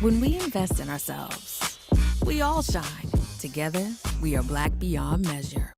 When we invest in ourselves, we all shine. Together, we are Black beyond measure.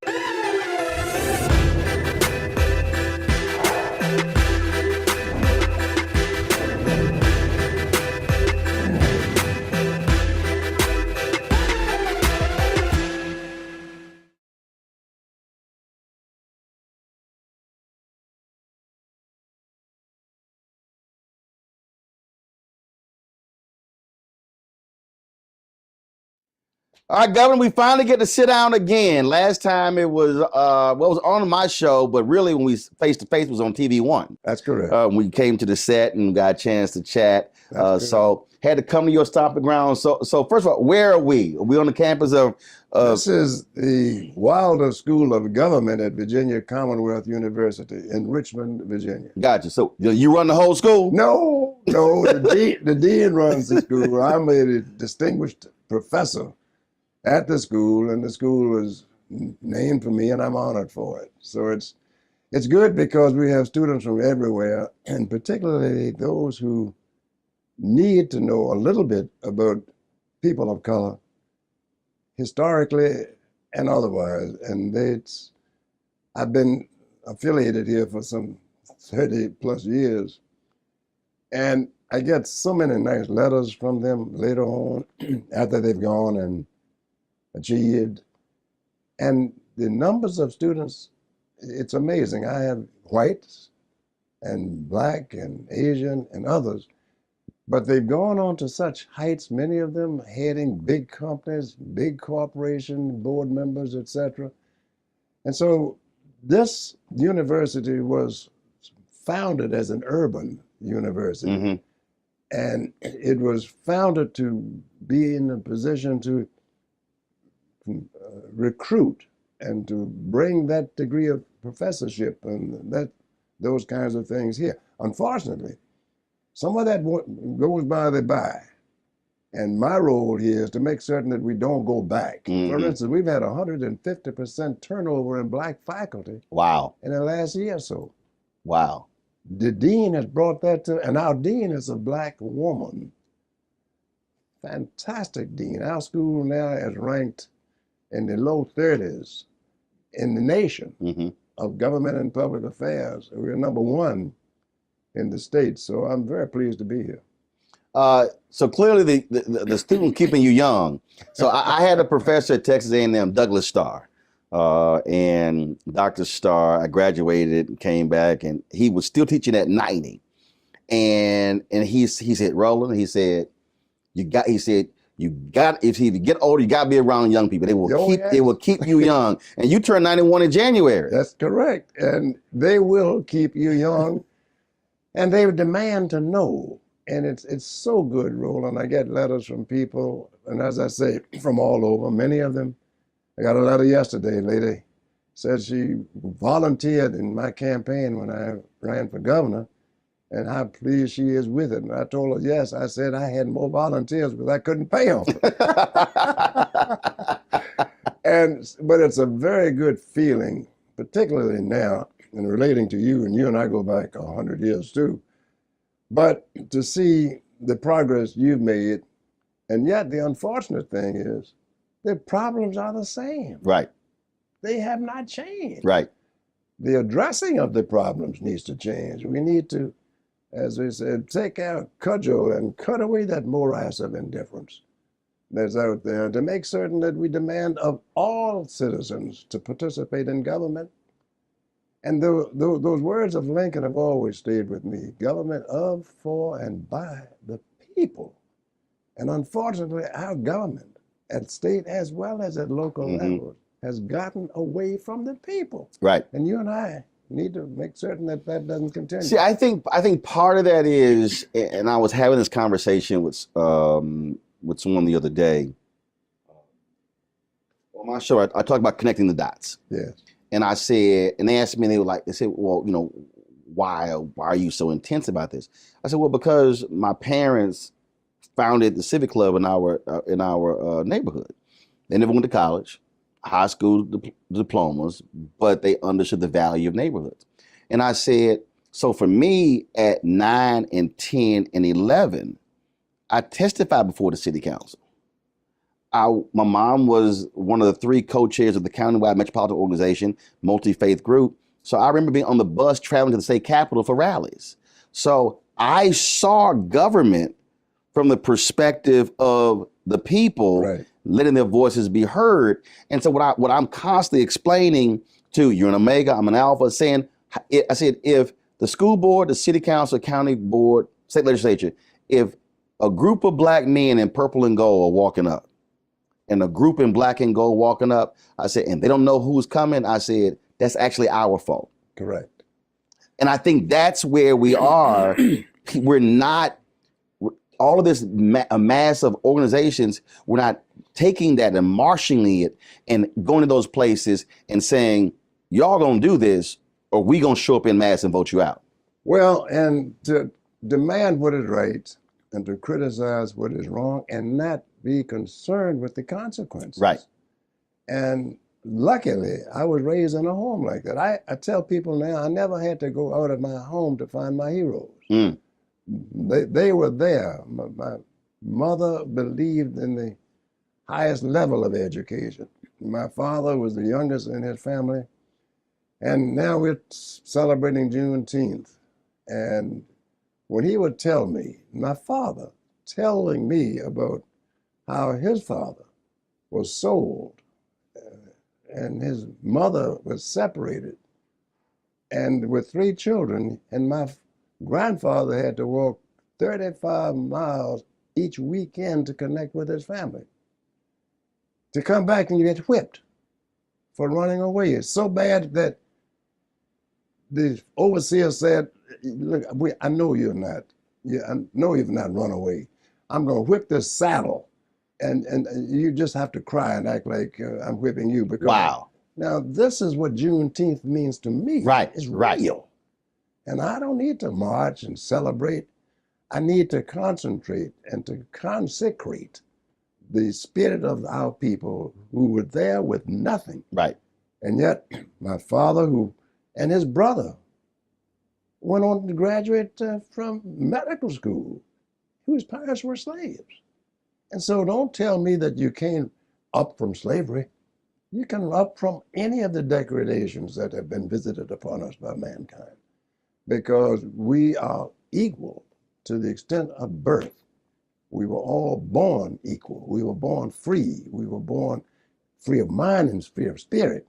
All right, Governor, we finally get to sit down again. Last time it was was on my show, but really when we face to face was on TV One. That's correct. We came to the set and got a chance to chat. So had to come to your stomping ground. So first of all, where are we? Are we on the campus of? This is the Wilder School of Government at Virginia Commonwealth University in Richmond, Virginia. Gotcha. So you run the whole school? No, the dean runs the school. I'm a distinguished professor at the school, and the school was named for me, and I'm honored for it. So it's good because we have students from everywhere, and particularly those who need to know a little bit about people of color, historically and otherwise. And I've been affiliated here for some 30 plus years, and I get so many nice letters from them later on after they've gone and achieved. And the numbers of students, it's amazing. I have whites and black and Asian and others, but they've gone on to such heights, many of them heading big companies, big corporation board members, etc. And so this university was founded as an urban university. Mm-hmm. And it was founded to be in a position to recruit and to bring that degree of professorship and those kinds of things here. Unfortunately, some of that goes by the by. And my role here is to make certain that we don't go back. Mm-hmm. For instance, we've had 150% turnover in black faculty. Wow. In the last year or so. Wow. The dean has brought that to, and our dean is a black woman. Fantastic dean. Our school now is ranked in the low 30s in the nation Mm-hmm. of government and public affairs. We're number one in the state, so I'm very pleased to be here. So clearly the student keeping you young. So I had a professor at Texas A&M, Douglas Starr, and Dr. Starr, I graduated and came back, and he was still teaching at 90. And he said, Roland, he said, if you get older, you gotta be around young people. They will keep you young. And you turn 91 in January. That's correct. And they will keep you young, and they demand to know. And it's so good, Roland. I get letters from people, and as I say, from all over, many of them. I got a letter yesterday, a lady said she volunteered in my campaign when I ran for governor, and how pleased she is with it. And I told her, yes. I said I had more volunteers, but I couldn't pay them. But it's a very good feeling, particularly now, and relating to you, and you and I go back 100 years too. But to see the progress you've made, and yet the unfortunate thing is, the problems are the same. Right. They have not changed. Right. The addressing of the problems needs to change. We need to, as we said, take our cudgel and cut away that morass of indifference that's out there to make certain that we demand of all citizens to participate in government. And those words of Lincoln have always stayed with me. Government of, for, and by the people. And unfortunately, our government, at state as well as at local levels, has gotten away from the people. Right. And you and I need to make certain that doesn't continue. See, I think part of that is, and I was having this conversation with someone the other day. On my show, I talked about connecting the dots. Yes. And I said, and they asked me, and they said, well, why are you so intense about this? I said, well, because my parents founded the Civic Club in our neighborhood. They never went to college, high school diplomas, but they understood the value of neighborhoods. And I said, so for me at 9 and 10 and 11, I testified before the city council. My mom was one of the 3 co-chairs of the countywide metropolitan organization, multi-faith group. So I remember being on the bus traveling to the state capitol for rallies. So I saw government from the perspective of the people, Right. letting their voices be heard. And so what I'm constantly explaining to you're an Omega, I'm an Alpha, saying, I said, if the school board, the city council, county board, state legislature, if a group of black men in purple and gold are walking up, and a group in black and gold walking up, I said, and they don't know who's coming, I said, that's actually our fault. Correct. And I think that's where we are. We're not, all of this mass of organizations, we're not taking that and marshalling it and going to those places and saying, y'all gonna do this, or we gonna show up in mass and vote you out. Well, and to demand what is right and to criticize what is wrong and not be concerned with the consequences. Right. And luckily, I was raised in a home like that. I tell people now, I never had to go out of my home to find my heroes. Mm. They were there. My mother believed in the highest level of education. My father was the youngest in his family. And now we're celebrating Juneteenth. And when he would tell me, my father telling me about how his father was sold and his mother was separated and with 3 children, and my grandfather had to walk 35 miles each weekend to connect with his family. To come back and you get whipped for running away. It's so bad that the overseer said, look, I know you're not. I know you've not run away. I'm going to whip this saddle, and you just have to cry and act like I'm whipping you. Because Wow. Now, this is what Juneteenth means to me. Right. It's Right. real. And I don't need to march and celebrate. I need to concentrate and to consecrate the spirit of our people who were there with nothing. Right. And yet, my father and his brother went on to graduate from medical school, whose parents were slaves. And so don't tell me that you came up from slavery. You can up from any of the degradations that have been visited upon us by mankind, because we are equal to the extent of birth. We were all born equal. We were born free. We were born free of mind and free of spirit.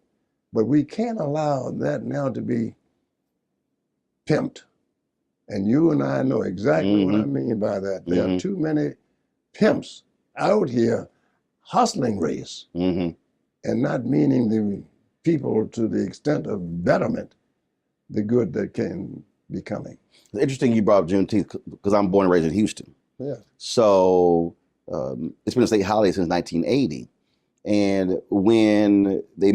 But we can't allow that now to be pimped. And you and I know exactly what I mean by that. There are too many pimps out here hustling race and not meaning the people to the extent of betterment, the good that can be coming. It's interesting you brought up Juneteenth because I'm born and raised in Houston. Yeah. So it's been a state holiday since 1980. And when they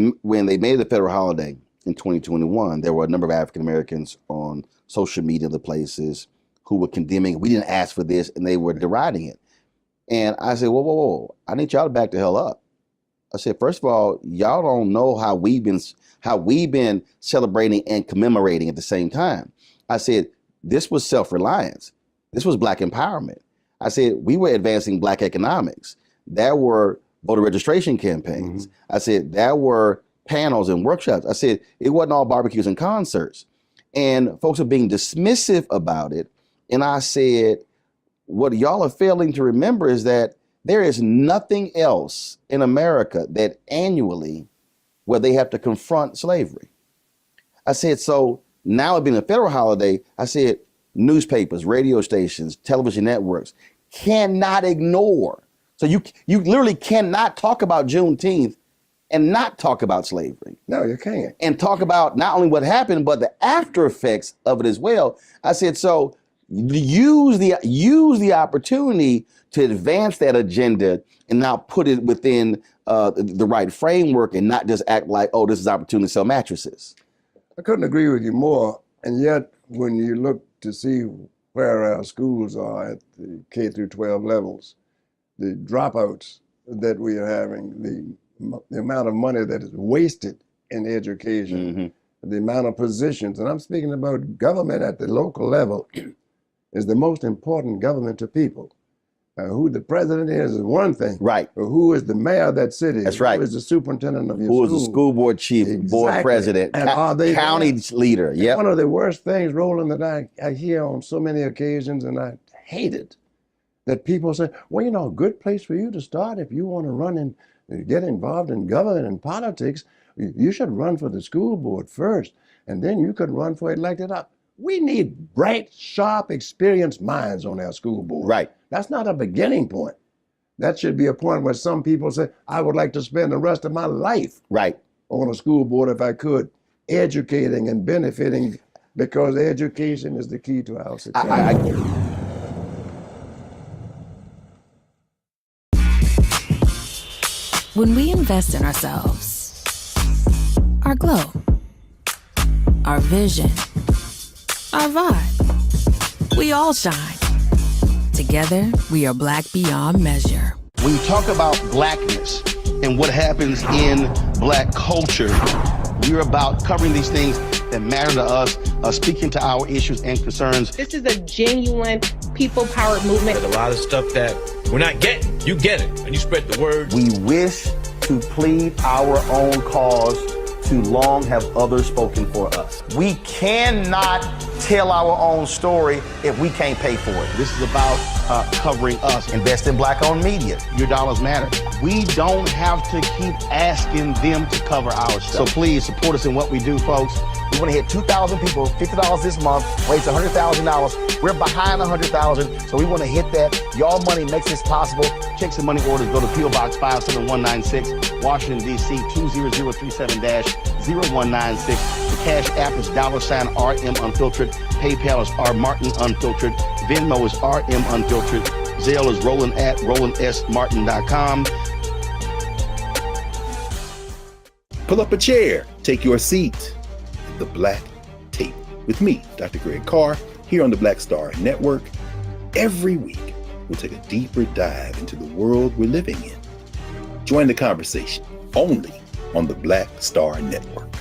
made it a federal holiday in 2021, there were a number of African Americans on social media, other places, who were condemning, we didn't ask for this, and they were deriding it. And I said, whoa, I need y'all to back the hell up. I said, first of all, y'all don't know how we've been celebrating and commemorating at the same time. I said, this was self-reliance. This was Black empowerment. I said, we were advancing Black economics. There were voter registration campaigns. I said, there were panels and workshops. I said, it wasn't all barbecues and concerts. And folks are being dismissive about it. And I said, what y'all are failing to remember is that there is nothing else in America that annually where they have to confront slavery. I said, so now it being a federal holiday, I said, newspapers, radio stations, television networks cannot ignore. So you literally cannot talk about Juneteenth and not talk about slavery. No, you can't. And talk about not only what happened, but the after effects of it as well. I said, so use the opportunity to advance that agenda and now put it within the right framework and not just act like, oh, this is opportunity to sell mattresses. I couldn't agree with you more. And yet, when you look to see where our schools are at the K through 12 levels, the dropouts that we are having, the amount of money that is wasted in education, the amount of positions, and I'm speaking about government at the local level, is the most important government to people. Who the president is one thing. Right. But who is the mayor of that city? That's right. Who is the superintendent of your Who school? is the school board chief, board president, and are they county leader? Yeah. One of the worst things, Roland, that I hear on so many occasions, and I hate it, that people say, well, you know, a good place for you to start if you want to run and get involved in government and politics, you should run for the school board first, and then you could run for elected up. We need bright, sharp, experienced minds on our school board. Right. That's not a beginning point. That should be a point where some people say, I would like to spend the rest of my life right. on a school board if I could, educating and benefiting, because education is the key to our success. When we invest in ourselves, our glow, our vision, our vibe, we all shine. Together, we are Black beyond measure. When you talk about blackness and what happens in Black culture, we're about covering these things that matter to us, speaking to our issues and concerns. This is a genuine people-powered movement. There's a lot of stuff that we're not getting. You get it, and you spread the word. We wish to plead our own cause. Too long have others spoken for us. We cannot tell our own story if we can't pay for it. This is about covering us. Invest in Black-owned media. Your dollars matter. We don't have to keep asking them to cover our stuff. So please support us in what we do, folks. We want to hit 2,000 people, $50 this month, raise $100,000. We're behind 100,000, so we want to hit that. Y'all money makes this possible. Checks and money orders go to P.O. Box 57196, Washington, D.C. 20037-0196. The Cash App is $RM Unfiltered. PayPal is R Martin Unfiltered. Venmo is RM Unfiltered. Zelle is Roland at RolandSMartin.com. Pull up a chair, take your seat. The Black Tape with me, Dr. Greg Carr, here on the Black Star Network. Every week, we'll take a deeper dive into the world we're living in. Join the conversation only on the Black Star Network.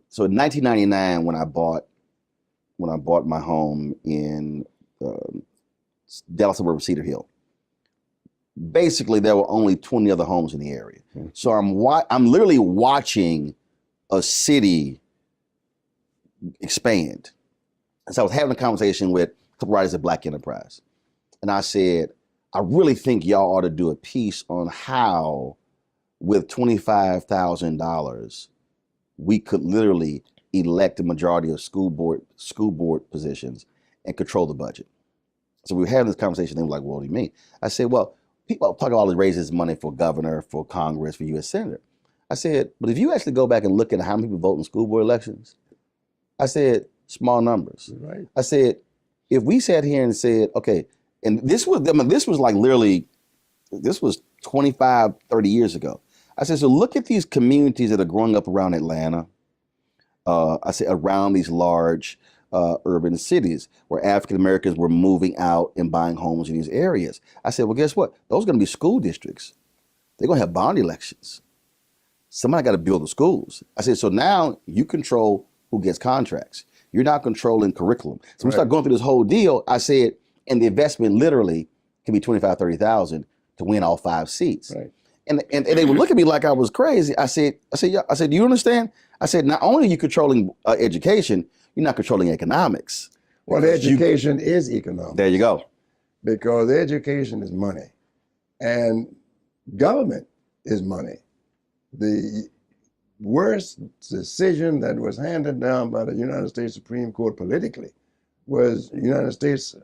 So in 1999, when I bought my home in Dallas suburb of Cedar Hill, basically there were only 20 other homes in the area. So I'm literally watching a city expand. And so I was having a conversation with a couple writers at Black Enterprise, and I said, I really think y'all ought to do a piece on how, with $25,000, we could literally elect the majority of school board positions and control the budget. So we were having this conversation. They were like, well, what do you mean? I said, well, people talk about all this raises money for governor, for Congress, for U.S. Senator. I said, but if you actually go back and look at how many people vote in school board elections, I said, small numbers. Right. I said, if we sat here and said, okay, and this was like literally, this was 25, 30 years ago. I said, so look at these communities that are growing up around Atlanta. I said around these large urban cities where African Americans were moving out and buying homes in these areas. I said, well, guess what? Those are going to be school districts. They're going to have bond elections. Somebody got to build the schools. I said, so now you control who gets contracts. You're not controlling curriculum. So we start going through this whole deal. I said, and the investment literally can be 25, 30,000 to win all 5 seats. Right. And they would look at me like I was crazy. I said, do you understand? I said, not only are you controlling education, you're not controlling economics. Well, education is economics. There you go. Because education is money, and government is money. The worst decision that was handed down by the United States Supreme Court politically was United States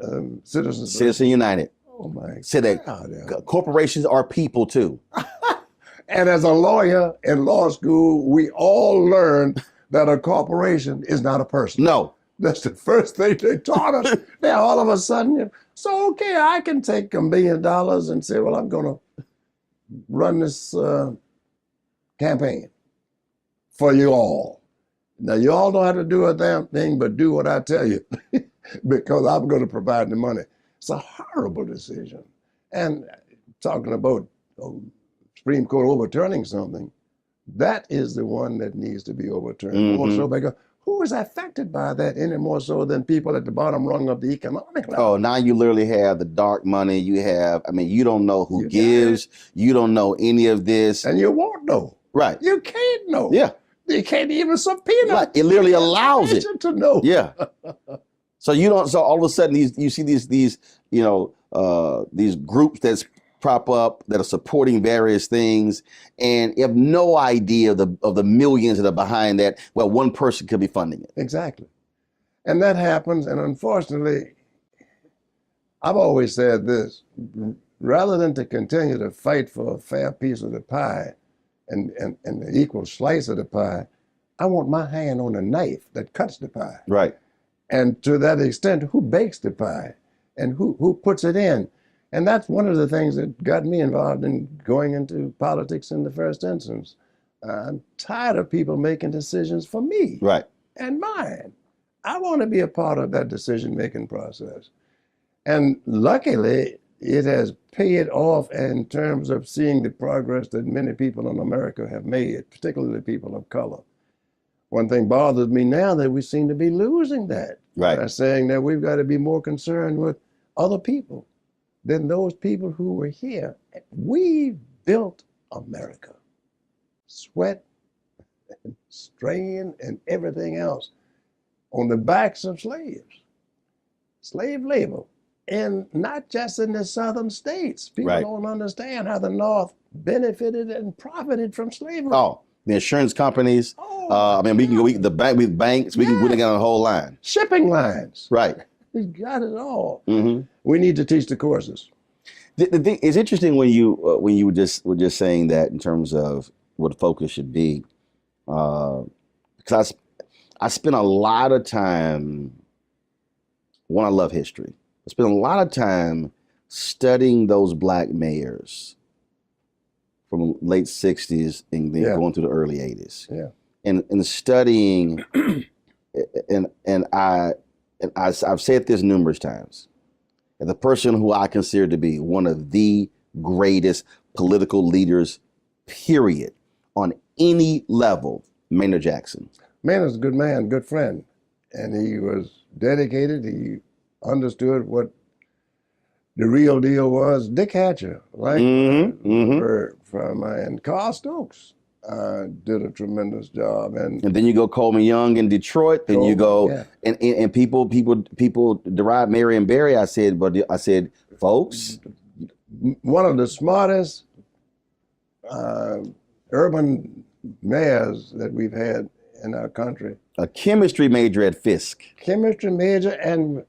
Citizen United. Oh my Said that corporations are people too. And as a lawyer in law school, we all learned that a corporation is not a person. No. That's the first thing they taught us. Now all of a sudden, so okay, I can take $1 million and say, well, I'm going to run this campaign for you all. Now you all don't have to do a damn thing but do what I tell you because I'm going to provide the money. It's a horrible decision. And talking about Supreme Court overturning something, That is the one that needs to be overturned. More so because who is affected by that any more so than people at the bottom rung of the economic ladder? Oh, now you literally have the dark money. You have, I mean, you don't know who gives. You don't know any of this. And you won't know. Right. You can't know. Yeah. You can't even subpoena. Right. It literally allows it to know. Yeah. So you don't. So all of a sudden, you see these these groups that's prop up that are supporting various things, and you have no idea of the millions that are behind that. Well, one person could be funding it. Exactly, and that happens. And unfortunately, I've always said this: rather than to continue to fight for a fair piece of the pie and the equal slice of the pie, I want my hand on the knife that cuts the pie. Right. And to that extent, who bakes the pie and who puts it in? And that's one of the things that got me involved in going into politics in the first instance. I'm tired of people making decisions for me and mine. I want to be a part of that decision-making process. And luckily, it has paid off in terms of seeing the progress that many people in America have made, particularly people of color. One thing bothers me now that we seem to be losing that. Right. By saying that we've got to be more concerned with other people than those people who were here. We built America. Sweat and strain and everything else on the backs of slaves. Slave labor. And not just in the southern states. People don't understand how the North benefited and profited from slavery. Oh, the insurance companies. I mean, we can go the bank with banks. We can get on a whole line. Shipping lines. Right. We got it all. We need to teach the courses. The thing is interesting when you were just saying that in terms of what the focus should be, because I spent a lot of time. One, I love history. I spent a lot of time studying those black mayors from the late 60s and then going through the early 80s. Yeah. And studying, and I've said this numerous times, as the person who I consider to be one of the greatest political leaders, period, on any level, Maynard Jackson. Maynard's a good man, good friend, and he was dedicated. He understood what the real deal was. Dick Hatcher, and Carl Stokes did a tremendous job. And then you go Coleman Young in Detroit. Then you go and people deride Marion Barry. I said, folks, one of the smartest urban mayors that we've had in our country. A chemistry major at Fisk. Chemistry major, and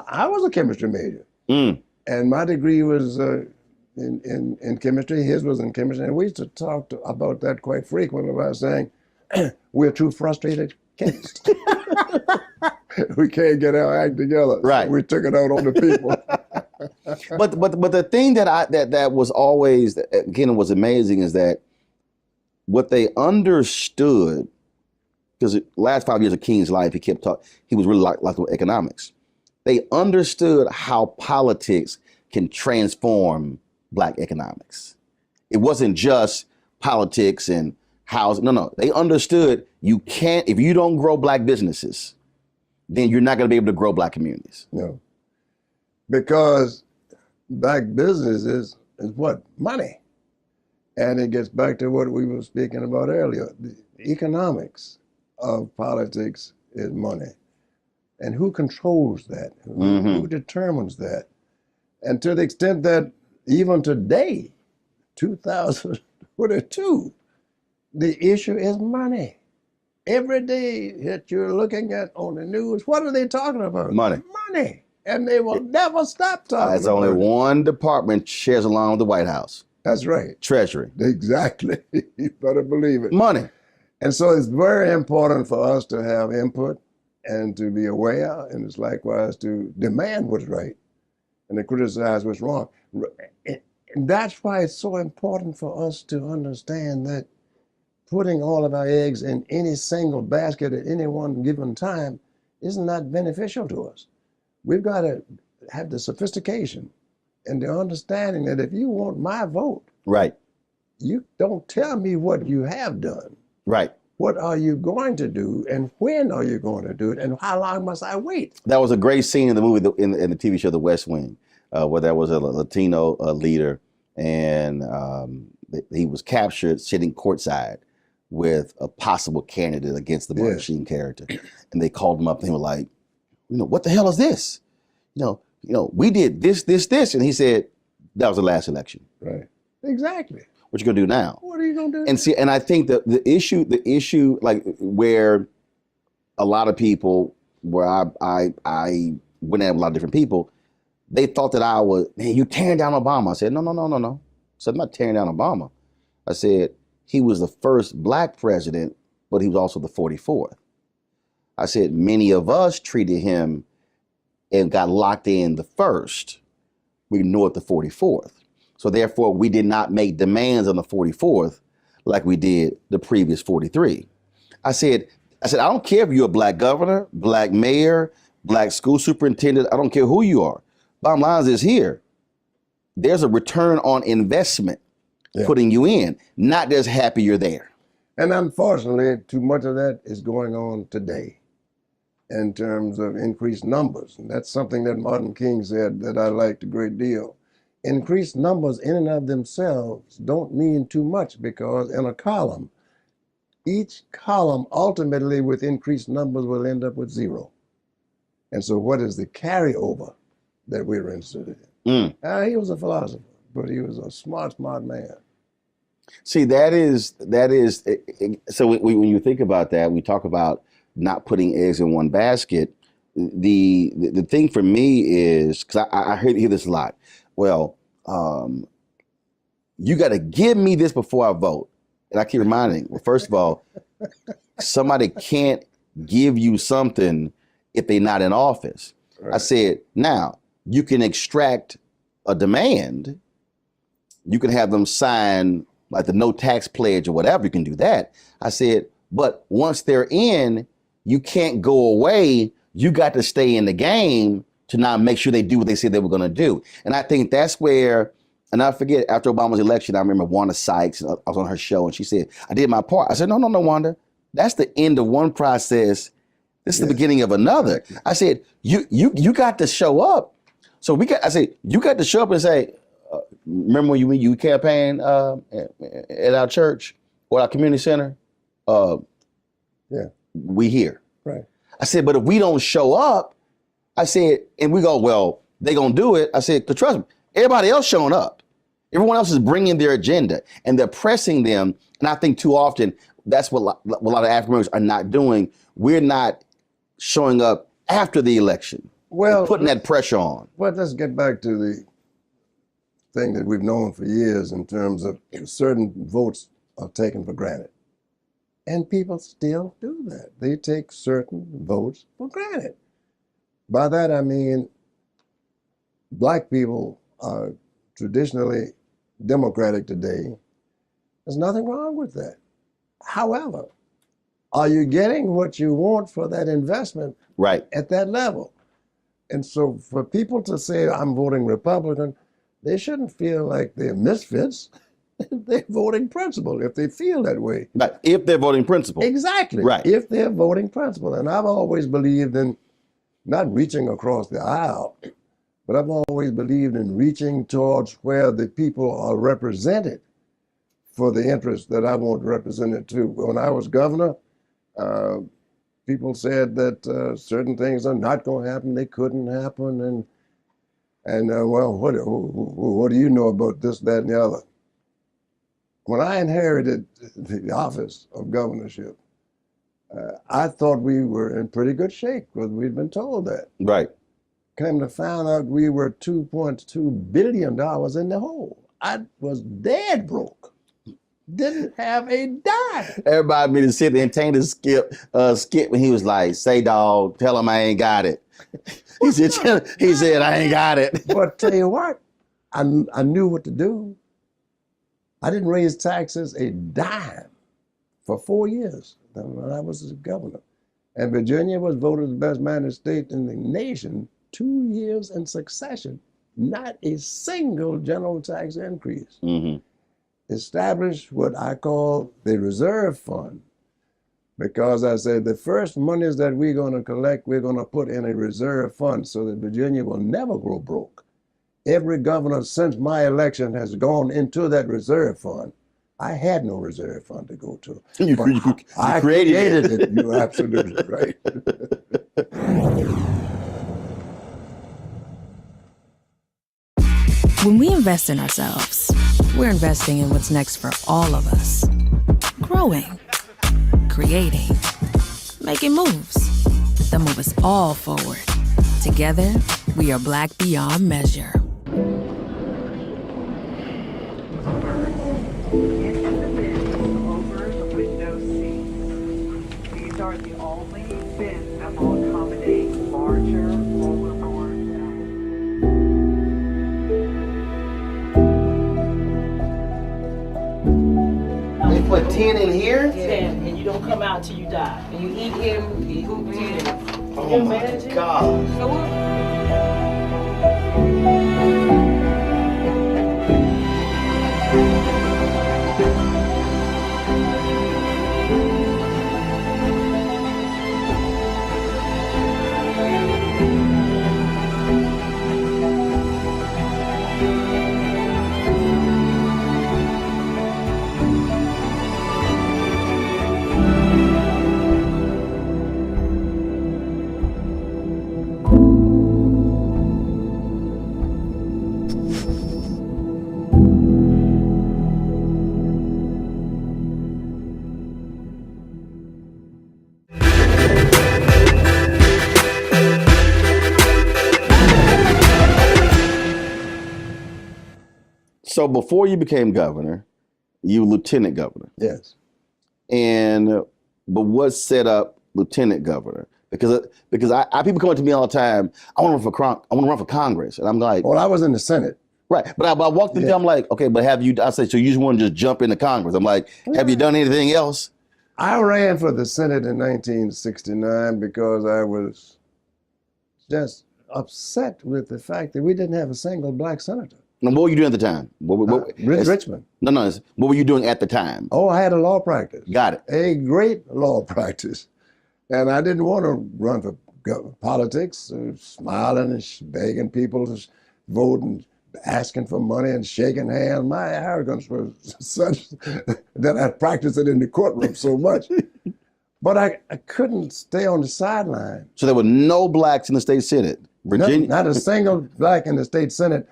I was a chemistry major, and my degree was in chemistry. His was in chemistry, and we used to talk about that quite frequently about saying we're two frustrated kids. We can't get our act together. Right. So we took it out on the people. But the thing that was always, again, was amazing is that what they understood, because the last 5 years of King's life, he kept talking, he was really like economics. They understood how politics can transform Black economics. It wasn't just politics and housing. No. They understood you can't, if you don't grow Black businesses, then you're not going to be able to grow Black communities. No. Because Black business is what? Money. And it gets back to what we were speaking about earlier. The economics of politics is money. And who controls that? Who determines that? And to the extent that even today, 2022, the issue is money. Every day that you're looking at on the news, what are they talking about? Money. Money. And they will never stop talking That's about only it. one department shares along with the White House. That's right. Treasury. Exactly. You better believe it. Money. And so it's very important for us to have input and to be aware, and it's likewise to demand what's right and to criticize what's wrong. And that's why it's so important for us to understand that putting all of our eggs in any single basket at any one given time is not beneficial to us. We've got to have the sophistication and the understanding that if you want my vote, right, you don't tell me what you have done. Right. What are you going to do, and when are you going to do it, and how long must I wait? That was a great scene in the movie, in the TV show The West Wing, where there was a Latino leader, and he was captured sitting courtside with a possible candidate against the Martin Sheen character, and they called him up and they were like, what the hell is this? We did this, and he said that was the last election. Right. Exactly. What you gonna do now? What are you gonna do? And see, and I think that the issue, like where a lot of people, where I went at a lot of different people, they thought that I was, man, you tearing down Obama. I said, no. I said, I'm not tearing down Obama. I said, he was the first black president, but he was also the 44th. I said, many of us treated him and got locked in the first. We ignored the 44th. So therefore, we did not make demands on the 44th like we did the previous 43. I said, I don't care if you're a black governor, black mayor, black school superintendent. I don't care who you are. Bottom line is here. There's a return on investment putting you in, not just happy you're there. And unfortunately, too much of that is going on today in terms of increased numbers. And that's something that Martin King said that I liked a great deal. Increased numbers in and of themselves don't mean too much, because in a column, each column ultimately with increased numbers will end up with 0. And so what is the carryover that we're interested in? He was a philosopher, but he was a smart man. See, that is. So when you think about that, we talk about not putting eggs in one basket. The thing for me is, because I hear this a lot. Well, you got to give me this before I vote. And I keep reminding, well, first of all, somebody can't give you something if they're not in office. Right. I said, now, you can extract a demand. You can have them sign like the no tax pledge or whatever. You can do that. I said, but once they're in, you can't go away. You got to stay in the game to now make sure they do what they said they were going to do. And I think that's where, and I forget, after Obama's election, I remember Wanda Sykes, I was on her show, and she said, I did my part. I said, no, Wanda. That's the end of one process. This is the beginning of another. I said, you got to show up. So I said, you got to show up and say, remember when you campaigned at our church or our community center? We here. Right. I said, but if we don't show up, I said, and we go, well, they gonna do it. I said, 'cause trust me, everybody else showing up. Everyone else is bringing their agenda and they're pressing them. And I think too often that's what a lot of African Americans are not doing. We're not showing up after the election. Well, putting that pressure on. Well, let's get back to the thing that we've known for years in terms of certain votes are taken for granted. And people still do that. They take certain votes for granted. By that, I mean, black people are traditionally Democratic today. There's nothing wrong with that. However, are you getting what you want for that investment at that level? And so for people to say, I'm voting Republican, they shouldn't feel like they're misfits. They're voting principle if they feel that way. But if they're voting principle. Exactly. Right. If they're voting principle. And I've always believed in not reaching across the aisle, but I've always believed in reaching towards where the people are represented for the interests that I want represented too. When I was governor, people said that certain things are not going to happen, they couldn't happen, and well, what do you know about this, that, and the other? When I inherited the office of governorship, I thought we were in pretty good shape because we'd been told that. Right. Came to find out we were $2.2 billion in the hole. I was dead broke. Didn't have a dime. Everybody made to sit there and Tanner Skip when he was like, say dog, tell him I ain't got it. he said, I ain't got it. But tell you what, I knew what to do. I didn't raise taxes a dime for 4 years when I was governor. And Virginia was voted the best managed state in the nation 2 years in succession. Not a single general tax increase. Mm-hmm. established what I call the reserve fund, because I said the first monies that we're going to collect, we're going to put in a reserve fund so that Virginia will never go broke. Every governor since my election has gone into that reserve fund. I had no reserve fund to go to. I created it. You're absolutely right. When we invest in ourselves, we're investing in what's next for all of us. Growing, creating, making moves that move us all forward. Together, we are Black beyond measure. Over the window seats. These are the only bins that will accommodate larger rollerboards. They put 10 in here? 10, and you don't come out till you die. And you eat him, you eat 10. Oh my God. So before you became governor, you were lieutenant governor. Yes. But what set up lieutenant governor? Because I people come up to me all the time. I want to run for Congress, and I'm like, well, I was in the Senate. Right, but I walked into, I'm like, okay, but have you? I said, so you just want to just jump into Congress? I'm like, have you done anything else? I ran for the Senate in 1969 because I was just upset with the fact that we didn't have a single black senator. Now, what were you doing at the time? Richmond. No. What were you doing at the time? Oh, I had a law practice. Got it. A great law practice. And I didn't want to run for politics, smiling and begging people to vote and asking for money and shaking hands. My arrogance was such that I practiced it in the courtroom so much. But I couldn't stay on the sideline. So there were no blacks in the state Senate? Virginia? Not a single black in the state Senate.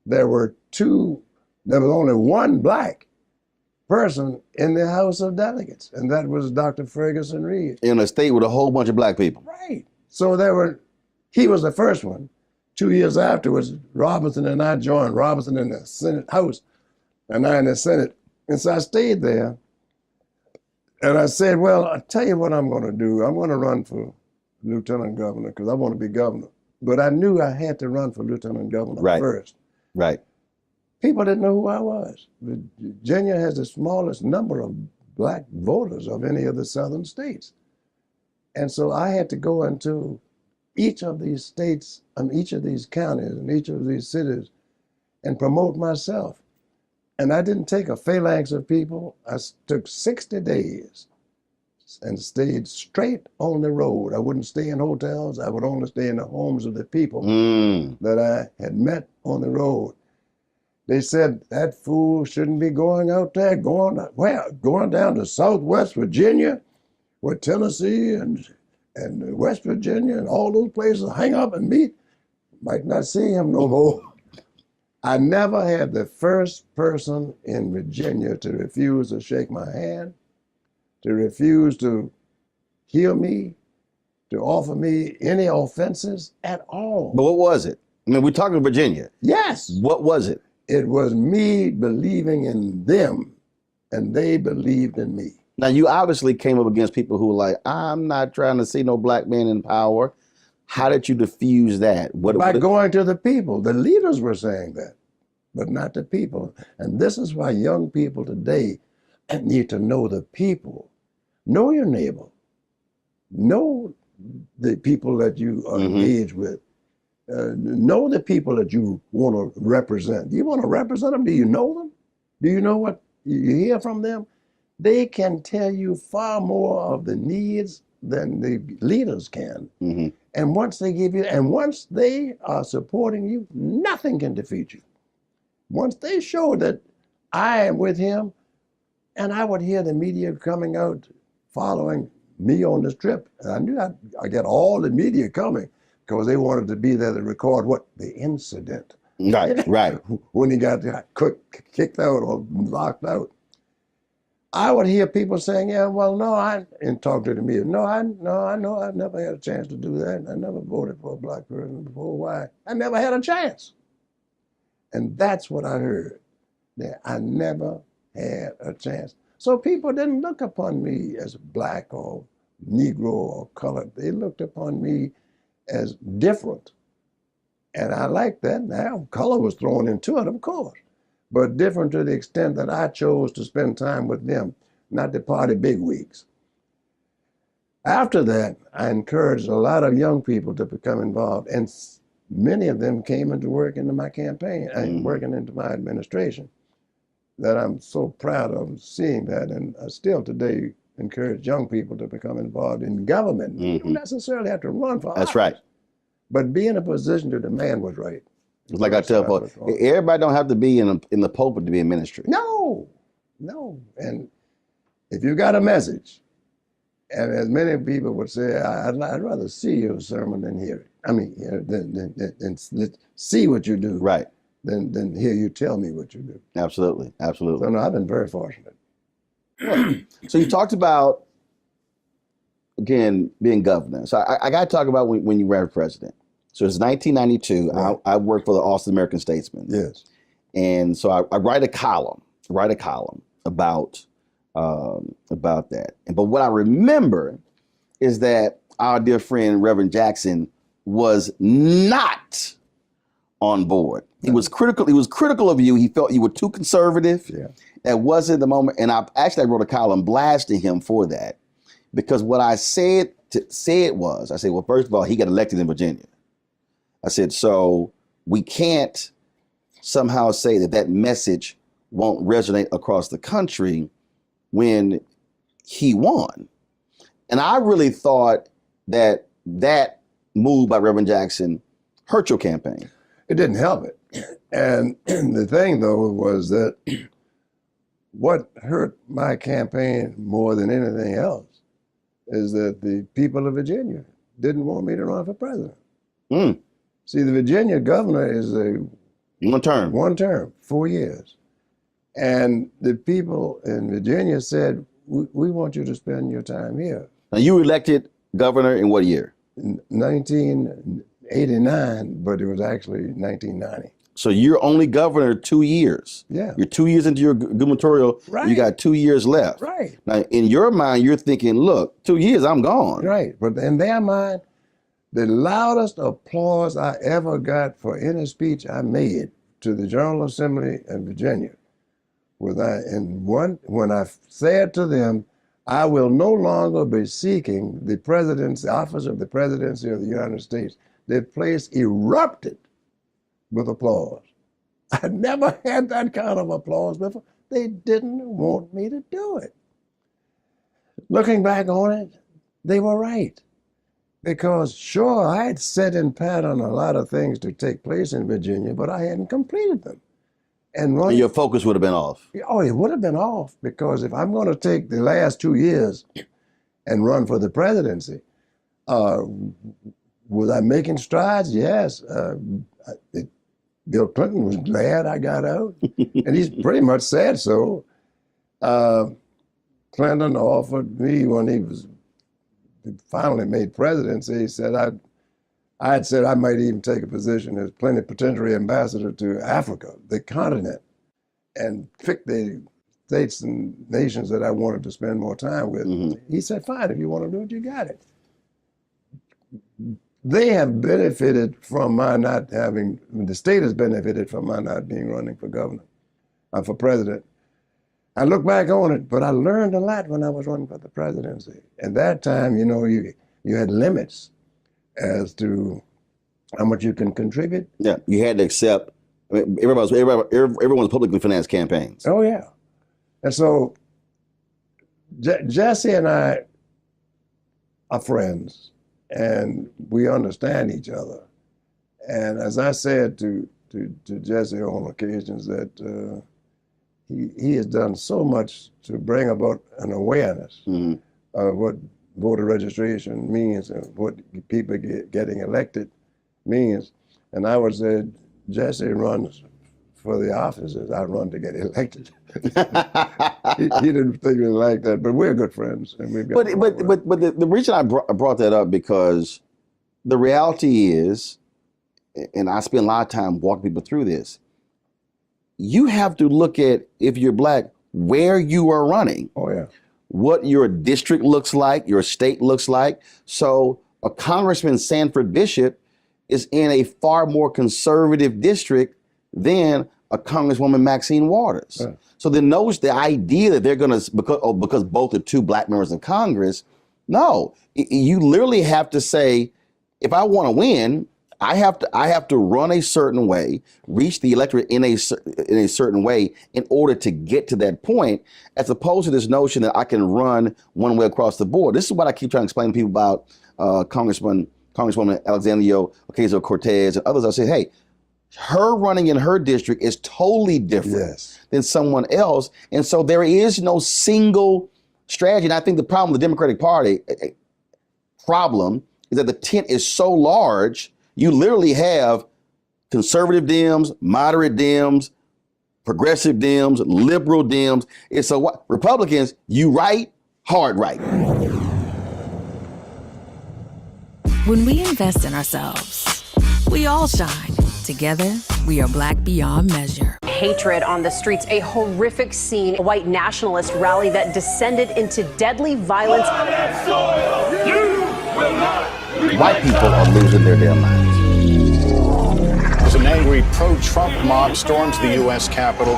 There was only one black person in the House of Delegates, and that was Dr. Ferguson Reed. In a state with a whole bunch of black people. Right. So he was the first one. 2 years afterwards, Robinson and I joined Robinson in the Senate House, and I in the Senate. And so I stayed there, and I said, well, I'll tell you what I'm going to do. I'm going to run for lieutenant governor because I want to be governor. But I knew I had to run for lieutenant governor first. Right. People didn't know who I was. Virginia has the smallest number of black voters of any of the southern states. And so I had to go into each of these states, and each of these counties, and each of these cities and promote myself. And I didn't take a phalanx of people. I took 60 days and stayed straight on the road. I wouldn't stay in hotels. I would only stay in the homes of the people that I had met on the road. They said, that fool shouldn't be going out there, going down to Southwest Virginia, where Tennessee and West Virginia and all those places hang up and meet. Might not see him no more. I never had the first person in Virginia to refuse to shake my hand, to refuse to hear me, to offer me any offenses at all. But what was it? I mean, we're talking Virginia. Yes. What was it? It was me believing in them, and they believed in me. Now, you obviously came up against people who were like, I'm not trying to see no black man in power. How did you diffuse that? By going to the people. The leaders were saying that, but not the people. And this is why young people today need to know the people. Know your neighbor. Know the people that you are engaged with. Know the people that you want to represent. Do you want to represent them? Do you know them? Do you know what you hear from them, they can tell you far more of the needs than the leaders can. Mm-hmm. And once they are supporting you, nothing can defeat you. Once they show that I am with him, and I would hear the media coming out following me on this trip. And I knew I get all the media coming because they wanted to be there to record what? The incident. Right. When he got kicked out or locked out. I would hear people saying, yeah, well, no, and talk to the media. I know I've never had a chance to do that. I never voted for a black person before. Why? I never had a chance. And that's what I heard. That I never had a chance. So people didn't look upon me as black or Negro or colored. They looked upon me as different. And I liked that. Now, color was thrown into it, of course, but different to the extent that I chose to spend time with them, not the party bigwigs. After that, I encouraged a lot of young people to become involved, and many of them came into work into my campaign and working into my administration. That I'm so proud of seeing that, and I still today encourage young people to become involved in government. You don't necessarily have to run for office. That's right. But be in a position to demand what's right. It's like I tell folks, everybody don't have to be in the pulpit to be in ministry. No. And if you got a message, and as many people would say, I'd rather see your sermon than hear it. I mean, than see what you do. Right. Than hear you tell me what you do. Absolutely. So no, I've been very fortunate. So you talked about, again, being governor. So I got to talk about when you ran for president. So it's 1992. Right. I worked for the Austin American Statesman. Yes. And so I write a column about that. But what I remember is that our dear friend Reverend Jackson was not on board. He was critical. He was critical of you. He felt you were too conservative. Yeah. That wasn't the moment. And I wrote a column blasting him for that, because what I said was, I said, well, first of all, he got elected in Virginia. I said, so we can't somehow say that message won't resonate across the country when he won. And I really thought that move by Reverend Jackson hurt your campaign. It didn't help it. And the thing, though, was that what hurt my campaign more than anything else is that the people of Virginia didn't want me to run for president. See, the Virginia governor is a one term, 4 years. And the people in Virginia said, we want you to spend your time here. Now, you were elected governor in what year? 1989, but it was actually 1990. So you're only governor 2 years. Yeah. You're 2 years into your gubernatorial. Right. You got 2 years left. Right. Now, in your mind, you're thinking, look, 2 years, I'm gone. Right. But in their mind, the loudest applause I ever got for any speech I made to the General Assembly in Virginia was when I said to them, I will no longer be seeking the office of the presidency of the United States. The place erupted with applause. I never had that kind of applause before. They didn't want me to do it. Looking back on it, they were right. Because sure, I had set in pattern a lot of things to take place in Virginia, but I hadn't completed them. And your focus would have been off. Oh, it would have been off, because if I'm going to take the last 2 years and run for the presidency, was I making strides? Yes. Bill Clinton was glad I got out, and he's pretty much said so. Clinton offered me, when he finally made presidency, he said I had said I might even take a position as plenipotentiary ambassador to Africa, the continent, and pick the states and nations that I wanted to spend more time with. He said, fine, if you want to do it, you got it. They have benefited from my not having, the state has benefited from my not being running for governor, for president. I look back on it, but I learned a lot when I was running for the presidency. At that time, you had limits as to how much you can contribute. Yeah, you had to accept. I mean, everyone's publicly financed campaigns. Oh yeah, And so Jesse and I are friends, and we understand each other. And as I said to Jesse on occasions, that he has done so much to bring about an awareness of what voter registration means and what people getting elected means. And I would say Jesse runs for the offices. I run to get elected. he didn't think it like that, but we're good friends. And we've got but the reason I brought that up, because the reality is, and I spend a lot of time walking people through this, you have to look at, if you're black, where you are running. Oh, yeah. What your district looks like, your state looks like. So a Congressman Sanford Bishop is in a far more conservative district than a Congresswoman Maxine Waters. Yeah. So then the idea that they're going to, because both are two black members of Congress, no, you literally have to say, if I want to win, I have to run a certain way, reach the electorate in a certain way in order to get to that point, as opposed to this notion that I can run one way across the board. This is what I keep trying to explain to people about Congresswoman Alexandria Ocasio-Cortez and others. I say, hey, her running in her district is totally different than someone else. And so there is no single strategy. And I think the problem with the Democratic Party problem is that the tent is so large. You literally have conservative Dems, moderate Dems, progressive Dems, liberal Dems. It's a what? Republicans, you right, hard right. When we invest in ourselves, we all shine. Together, we are black beyond measure. Hatred on the streets, a horrific scene, a white nationalist rally that descended into deadly violence. White people are losing their damn minds. An angry pro-Trump mob storms the U.S. Capitol.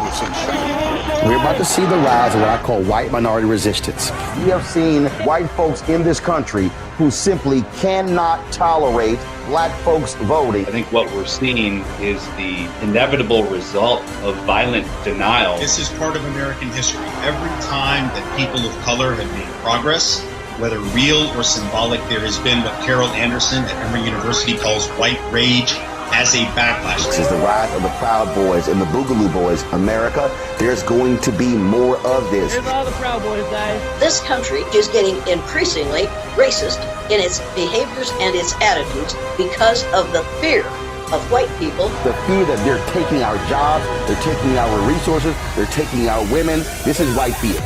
We're about to see the rise of what I call white minority resistance. We have seen white folks in this country who simply cannot tolerate black folks voting. I think what we're seeing is the inevitable result of violent denial. This is part of American history. Every time that people of color have made progress, whether real or symbolic, there has been what Carol Anderson at Emory University calls white rage as a backlash. This is the rise of the Proud Boys and the Boogaloo Boys. America, there's going to be more of this. Here's all the Proud Boys, guys. This country is getting increasingly racist in its behaviors and its attitudes because of the fear of white people. The fear that they're taking our jobs, they're taking our resources, they're taking our women. This is white fear.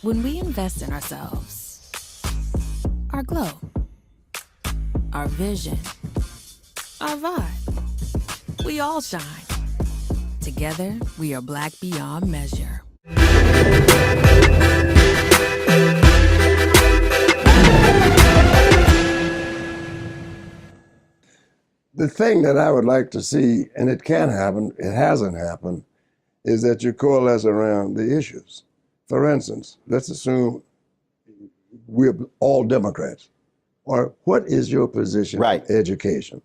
When we invest in ourselves, our glow, our vision, our vibe, we all shine. Together, we are black beyond measure. The thing that I would like to see, and it can happen, it hasn't happened, is that you coalesce around the issues. For instance, let's assume we're all Democrats. Or what is your position on education?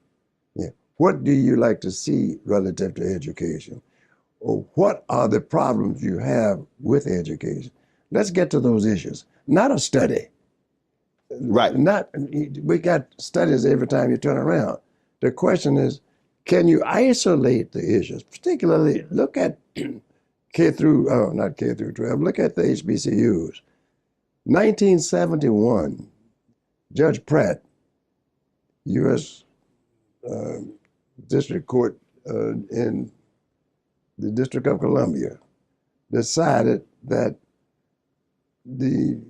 Yeah. What do you like to see relative to education? Or what are the problems you have with education? Let's get to those issues. Not a study. Right. We got studies every time you turn around. The question is, can you isolate the issues? Particularly, look at not K through 12, look at the HBCUs. 1971, Judge Pratt, U.S. District Court in the District of Columbia, decided that the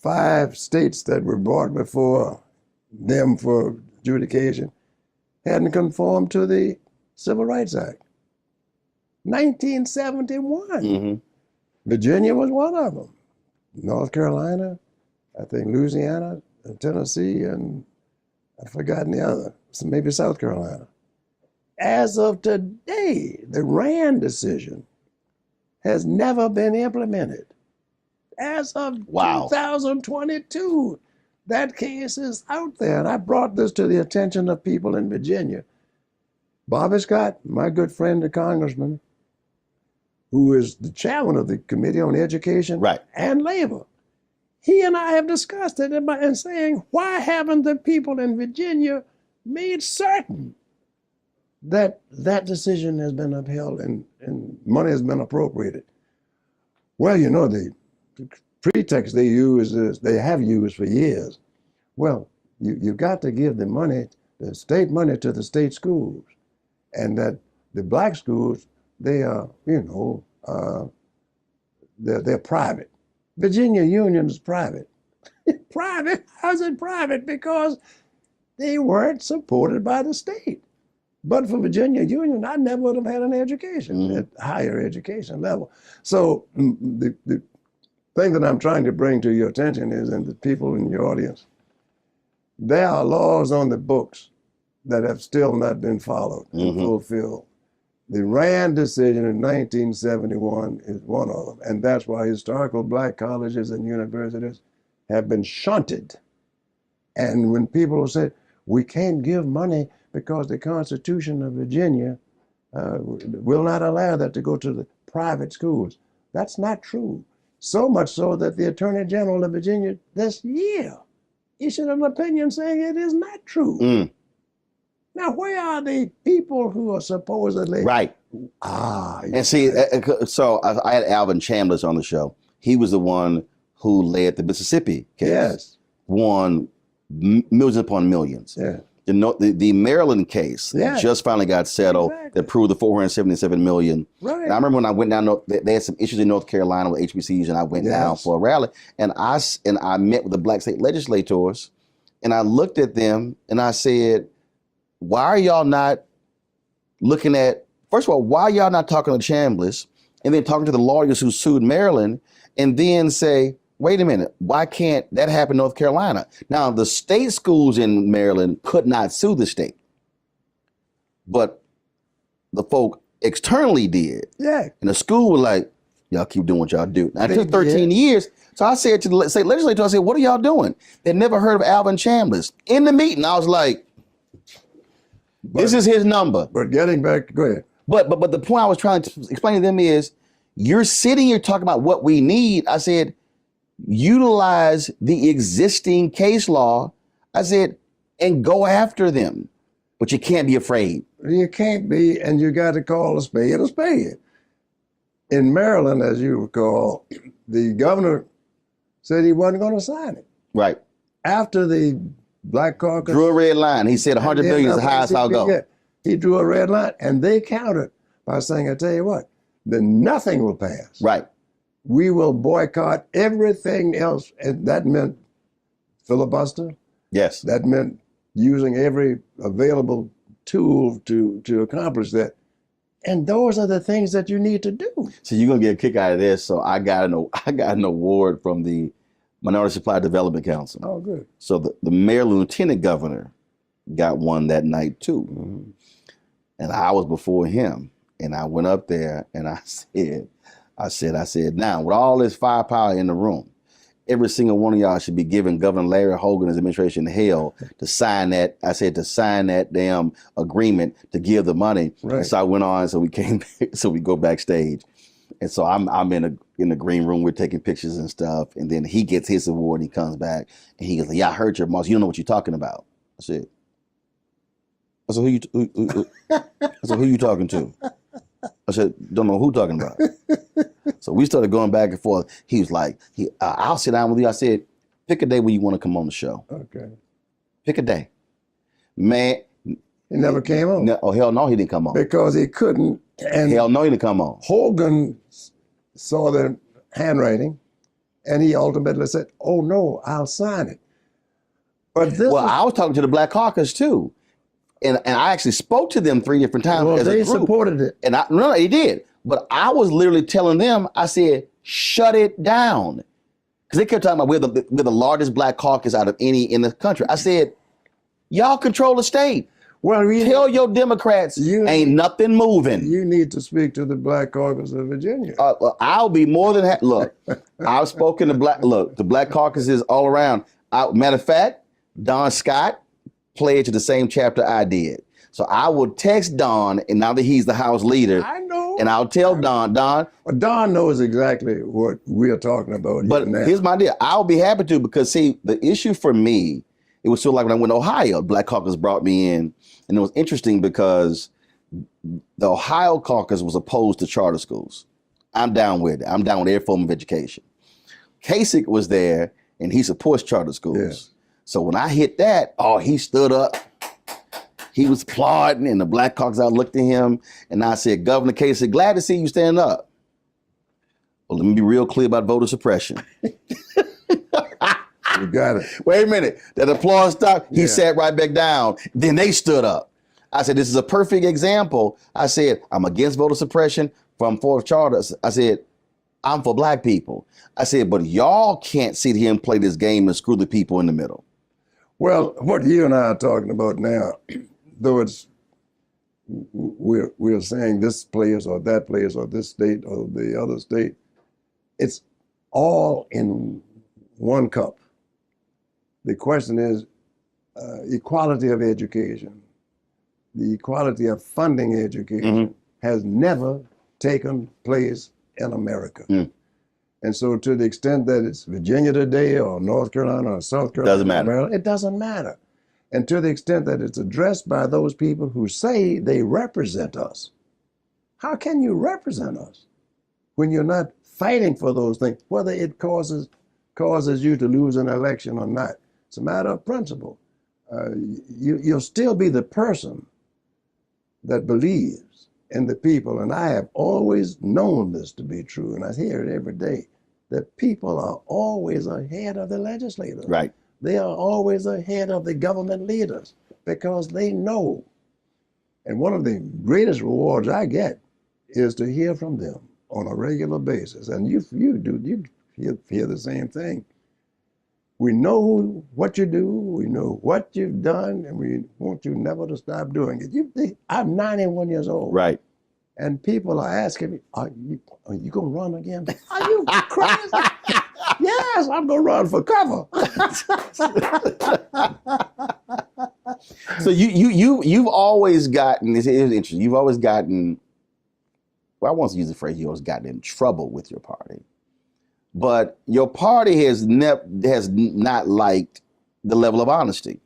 5 states that were brought before them for adjudication hadn't conformed to the Civil Rights Act. 1971. Mm-hmm. Virginia was one of them. North Carolina, I think Louisiana, and Tennessee, and I've forgotten the other. So maybe South Carolina. As of today, the Rand decision has never been implemented. As of 2022, that case is out there. And I brought this to the attention of people in Virginia. Bobby Scott, my good friend, the congressman, who is the chairman of the Committee on Education and Labor, he and I have discussed it and saying, why haven't the people in Virginia made certain that that decision has been upheld and money has been appropriated? Well, you know, the pretext they use is, they have used for years. Well, you've got to give the money, the state money, to the state schools, and that the black schools, they are, you know, they're private. Virginia Union is private. Private? How's it private? Because they weren't supported by the state. But for Virginia Union, I never would have had an education at higher education level. So the thing that I'm trying to bring to your attention is, and the people in your audience, there are laws on the books that have still not been followed and fulfilled. The Rand decision in 1971 is one of them, and that's why historical black colleges and universities have been shunted. And when people say, we can't give money because the Constitution of Virginia will not allow that to go to the private schools, that's not true. So much so that the Attorney General of Virginia this year issued an opinion saying it is not true. Now, where are the people who are supposedly And see, so I had Alvin Chambliss on the show. He was the one who led the Mississippi case. Won millions upon millions. The Maryland case just finally got settled. That proved the $477 million. And I remember when I went down, they had some issues in North Carolina with HBCUs, and I went down for a rally, and I met with the black state legislators, and I looked at them and I said, why are y'all not looking at, first of all, why are y'all not talking to Chambliss and then talking to the lawyers who sued Maryland, and then say, wait a minute, why can't that happen in North Carolina? Now, the state schools in Maryland could not sue the state, but the folk externally did. And the school was like, y'all keep doing what y'all do. Now, it took 13 years. So I said to the state legislature, I said, what are y'all doing? They'd never heard of Alvin Chambliss. In the meeting, I was like, this is his number. But getting back, go ahead. But the point I was trying to explain to them is, you're sitting here talking about what we need. I said, utilize the existing case law. I said, and go after them. But you can't be afraid. You can't be, and you got to call a spade a spade. In Maryland, as you recall, the governor said he wasn't going to sign it. Right. After the Black Caucus drew a red line. He said 100 million is the highest I'll go. He drew a red line, and they countered by saying, I tell you what, then nothing will pass. Right. We will boycott everything else. And that meant filibuster. Yes. That meant using every available tool to accomplish that. And those are the things that you need to do. So you're going to get a kick out of this. So I got an award from the Minority Supply Development Council. Oh, good. So the Maryland Lieutenant Governor got one that night too. And I was before him. And I went up there and I said, now with all this firepower in the room, every single one of y'all should be giving Governor Larry Hogan's administration hell to sign that. I said, to sign that damn agreement to give the money. Right. So I went on, so we go backstage. And so I'm in the green room, we're taking pictures and stuff. And then he gets his award and he comes back and he goes, yeah, I heard your boss. You don't know what you're talking about. I said, who you talking to? I said, don't know who talking about. So we started going back and forth. He was like, I'll sit down with you. I said, pick a day when you want to come on the show. Okay. Pick a day. Man. He never came on. No, oh, hell no, he didn't come on. Because he couldn't. And hell no, he didn't come on. Hogan saw the handwriting and he ultimately said, oh no, I'll sign it. But I was talking to the Black Caucus too. And I actually spoke to them 3 different times. Well, as they a group. supported it. And no, they did. But I was literally telling them, I said, shut it down. Because they kept talking about we're the largest Black caucus out of any in the country. I said, y'all control the state. Well, tell your Democrats ain't nothing moving. You need to speak to the Black Caucus of Virginia. I'll be more than happy. Look, I've spoken to the Black caucuses all around. Matter of fact, Don Scott pledged to the same chapter I did. So I will text Don, and now that he's the House leader, I know, and I'll tell Don. Don knows exactly what we're talking about. But here's my deal. I'll be happy to, because see, the issue for me, it was sort of like when I went to Ohio, Black Caucus brought me in, and it was interesting because the Ohio caucus was opposed to charter schools. I'm down with it. I'm down with every form of education. Kasich was there, and he supports charter schools. Yeah. So when I hit that, he stood up. He was applauding, and the Black Caucus, I looked at him, and I said, Governor Kasich, glad to see you stand up. Well, let me be real clear about voter suppression. You got it. Wait a minute. That applause stopped. He sat right back down. Then they stood up. I said, this is a perfect example. I said, I'm against voter suppression from for charters. I said, I'm for Black people. I said, but y'all can't sit here and play this game and screw the people in the middle. Well, what you and I are talking about now, though we're saying this place or that place or this state or the other state, it's all in one cup. The question is equality of education. The equality of funding education has never taken place in America. And so to the extent that it's Virginia today or North Carolina or South Carolina, doesn't matter. Maryland, it doesn't matter. And to the extent that it's addressed by those people who say they represent us. How can you represent us when you're not fighting for those things, whether it causes you to lose an election or not? It's a matter of principle. You'll still be the person that believes in the people, and I have always known this to be true, and I hear it every day, that people are always ahead of the legislators. Right. They are always ahead of the government leaders because they know. And one of the greatest rewards I get is to hear from them on a regular basis. And you hear the same thing. We know what you do, we know what you've done, and we want you never to stop doing it. I'm 91 years old. Right. And people are asking me, are you going to run again? Are you crazy? Yes, I'm going to run for cover. So you've always gotten, it is interesting, you've always gotten, well, I want to use the phrase, you always gotten in trouble with your party. But your party has not liked the level of honesty.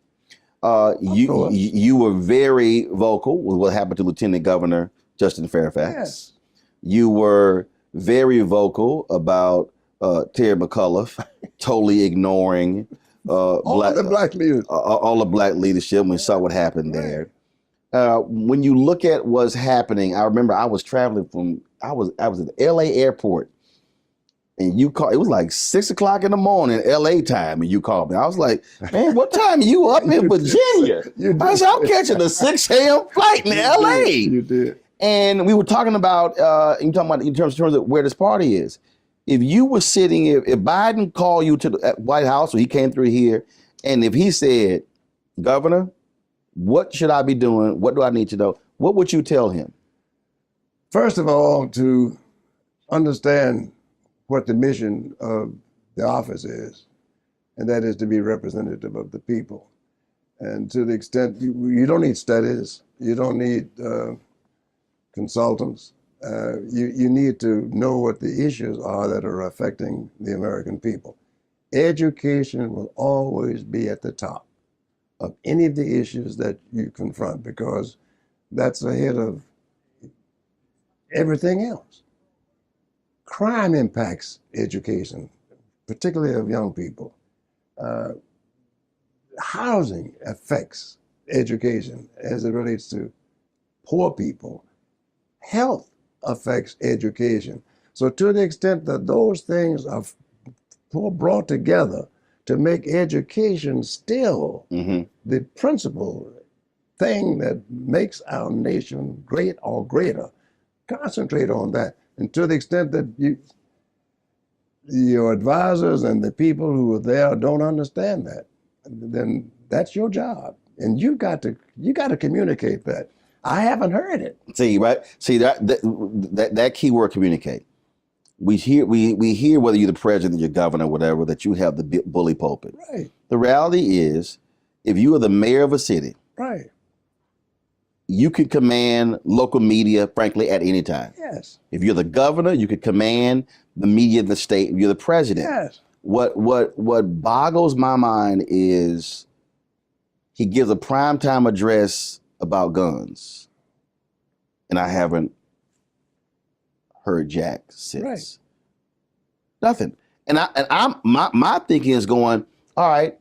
You were very vocal with what happened to Lieutenant Governor Justin Fairfax. Yes. You were very vocal about Terry McAuliffe totally ignoring all the Black leaders. All the Black leadership. We saw what happened there. When you look at what's happening, I remember I was traveling I was at the LA airport. And you called, it was like 6 o'clock in the morning, LA time, and you called me. I was like, man, what time are you up in Virginia? I said, I'm catching a 6 a.m. flight in LA. You did. And we were talking about, in terms of where this party is. If you were sitting, if Biden called you to the White House, or he came through here, and if he said, Governor, what should I be doing? What do I need to know? What would you tell him? First of all, to understand what the mission of the office is, and that is to be representative of the people. And to the extent, you don't need studies, you don't need consultants, you need to know what the issues are that are affecting the American people. Education will always be at the top of any of the issues that you confront because that's ahead of everything else. Crime impacts education, particularly of young people. Housing affects education as it relates to poor people. Health affects education. So to the extent that those things are brought together to make education still the principal thing that makes our nation great or greater, concentrate on that. And to the extent that your advisors and the people who are there don't understand that, then that's your job. And you got to communicate that. I haven't heard it. See, right? See that key word, communicate. We hear whether you're the president, your governor, whatever, that you have the bully pulpit. Right. The reality is, if you are the mayor of a city, right, you can command local media, frankly, at any time. Yes. If you're the governor, you can command the media in the state. If you're the president, yes. What boggles my mind is he gives a primetime address about guns, and I haven't heard Jack since. Right. Nothing. And my thinking is going, all right,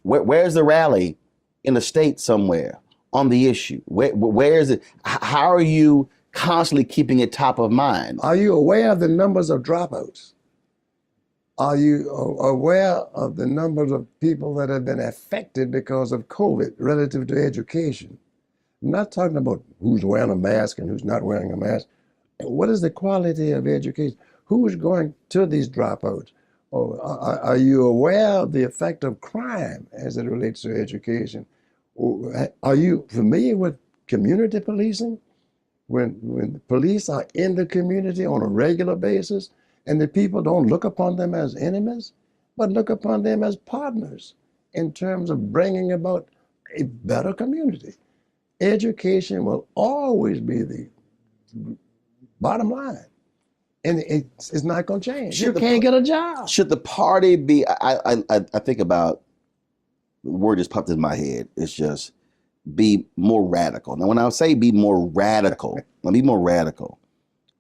where's the rally in the state somewhere on the issue? Where is it? How are you constantly keeping it top of mind? Are you aware of the numbers of dropouts? Are you aware of the numbers of people that have been affected because of COVID relative to education? I'm not talking about who's wearing a mask and who's not wearing a mask. What is the quality of education? Who is going to these dropouts? Or are you aware of the effect of crime as it relates to education? Are you familiar with community policing? When the police are in the community on a regular basis and the people don't look upon them as enemies, but look upon them as partners in terms of bringing about a better community. Education will always be the bottom line. And it's not going to change. You can't get a job. Should the party be, I think about, the word just popped in my head. It's just be more radical. Now, when I say be more radical, be more radical.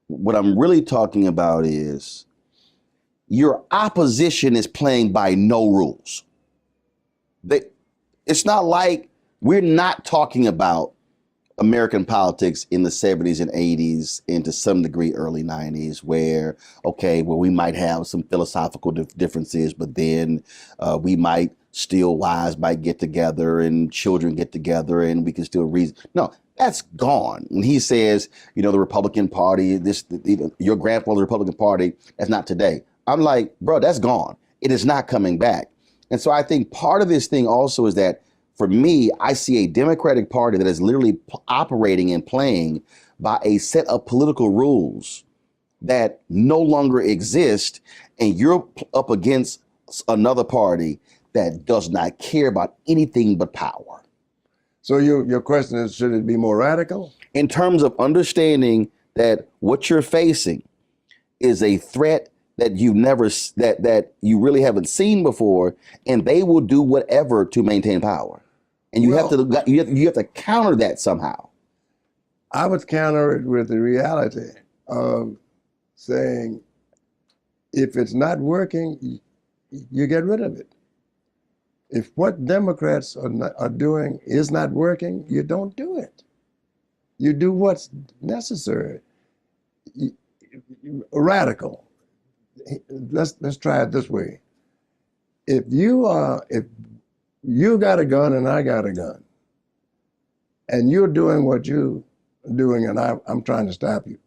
What I'm really talking about is your opposition is playing by no rules. It's not like we're not talking about American politics in the 70s and 80s and to some degree early 90s where, we might have some philosophical differences, but then we might still, wives might get together and children get together and we can still reason. No, that's gone. When he says, the Republican Party, your grandfather's Republican Party, that's not today. I'm like, bro, that's gone. It is not coming back. And so I think part of this thing also is that for me, I see a Democratic Party that is literally operating and playing by a set of political rules that no longer exist. And you're up against another party that does not care about anything but power. So your question is, should it be more radical? In terms of understanding that what you're facing is a threat that that you really haven't seen before, and they will do whatever to maintain power. And you have to counter that somehow. I would counter it with the reality of saying, if it's not working, you get rid of it. If what Democrats are doing is not working, you don't do it. You do what's necessary. Radical. Let's try it this way. If you got a gun and I got a gun, and you're doing what you're doing and I'm trying to stop you,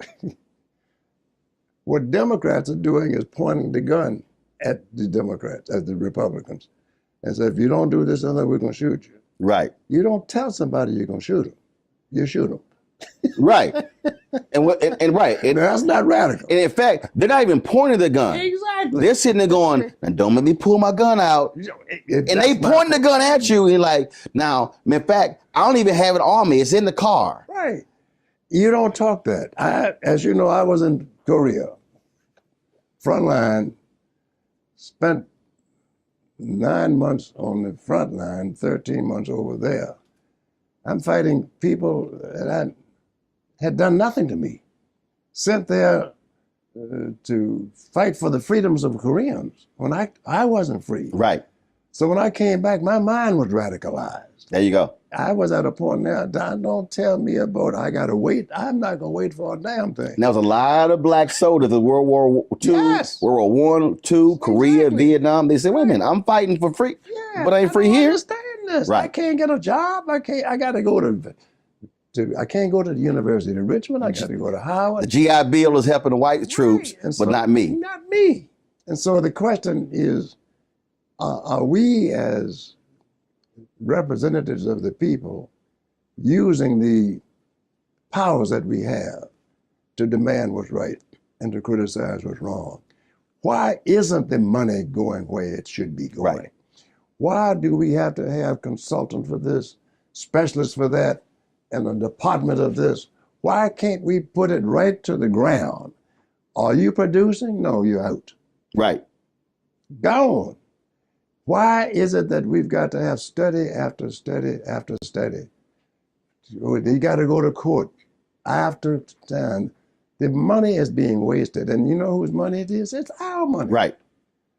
what Democrats are doing is pointing the gun at the Democrats, at the Republicans, and say, if you don't do this, then we're going to shoot you. Right. You don't tell somebody you're going to shoot them. You shoot them. Right. And right. And that's not radical. And in fact, they're not even pointing the gun. Exactly. They're sitting there going, and don't make me pull my gun out. And they pointing the gun at you. And like, now, in fact, I don't even have it on me. It's in the car. Right. You don't talk that. As you know, I was in Korea. Frontline, spent 9 months on the front line, 13 months over there. I'm fighting people that had done nothing to me, sent there to fight for the freedoms of Koreans when I wasn't free. Right. So when I came back, my mind was radicalized. There you go. I was at a point now, don't tell me about I got to wait. I'm not going to wait for a damn thing. And there was a lot of black soldiers in World War II, yes. World War I, II, Korea, exactly. Vietnam. They said, wait a minute, I'm fighting for free, but I ain't free here. I understand this. Right. I can't get a job. I got to go I can't go to the University of Richmond. I got to go to Howard. The GI Bill is helping the white troops, but not me. Not me. And so the question is, are we as representatives of the people using the powers that we have to demand what's right and to criticize what's wrong. Why isn't the money going where it should be going? Right. Why do we have to have consultants for this, specialists for that, and a department of this? Why can't we put it right to the ground? Are you producing? No, you're out. Right. Gone. Why is it that we've got to have study after study after study? You got to go to court after time. The money is being wasted. And you know whose money it is? It's our money. Right.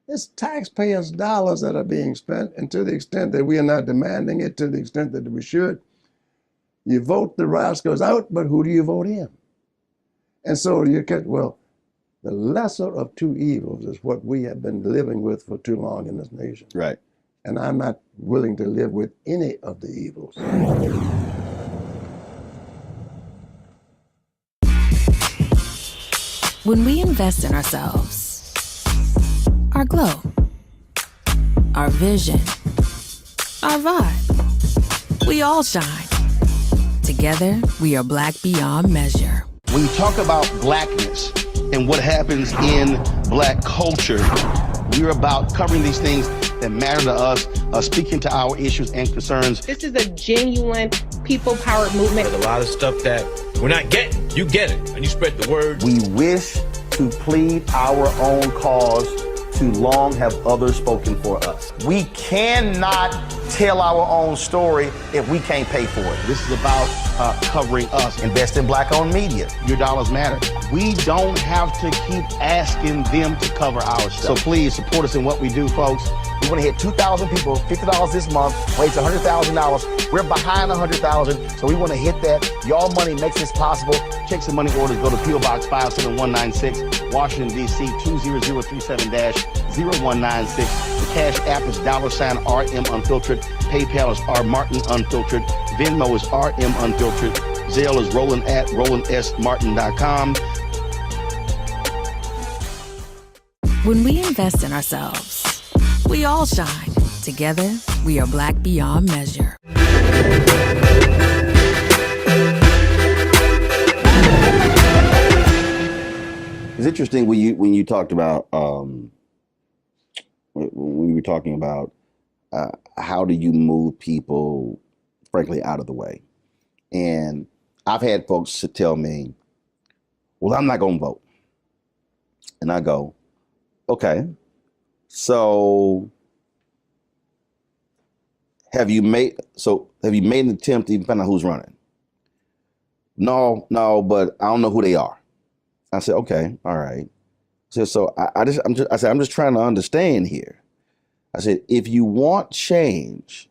It's taxpayers' dollars that are being spent. And to the extent that we are not demanding it, to the extent that we should, you vote the rascals out, but who do you vote in? And so you get, well, the lesser of two evils is what we have been living with for too long in this nation. Right. And I'm not willing to live with any of the evils. When we invest in ourselves, our glow, our vision, our vibe, we all shine. Together, we are black beyond measure. When you talk about blackness and what happens in black culture, we're about covering these things that matter to us, speaking to our issues and concerns. This is a genuine people-powered movement. There's a lot of stuff that we're not getting. You get it, and you spread the word. We wish to plead our own cause. Too long have others spoken for us. We cannot tell our own story if we can't pay for it. This is about covering us. Invest in black-owned media. Your dollars matter. We don't have to keep asking them to cover our stuff. So please support us in what we do, folks. We want to hit 2,000 people, $50 this month, raise $100,000. We're behind 100,000, so we want to hit that. Y'all money makes this possible. Check some money orders. Go to P.O. Box 57196, Washington, D.C. 20037-0196. The Cash App is $RM Unfiltered. PayPal is R Martin Unfiltered. Venmo is RM Unfiltered. Zelle is Roland at RolandSMartin.com. When we invest in ourselves, we all shine. Together, we are black beyond measure. It's interesting when you talked about when we were talking about how do you move people, frankly, out of the way. And I've had folks to tell me, well, I'm not going to vote. And I go, okay, so have you made an attempt to even find out who's running? No, but I don't know who they are. I said, okay, all right. So I'm just trying to understand here. I said, if you want change,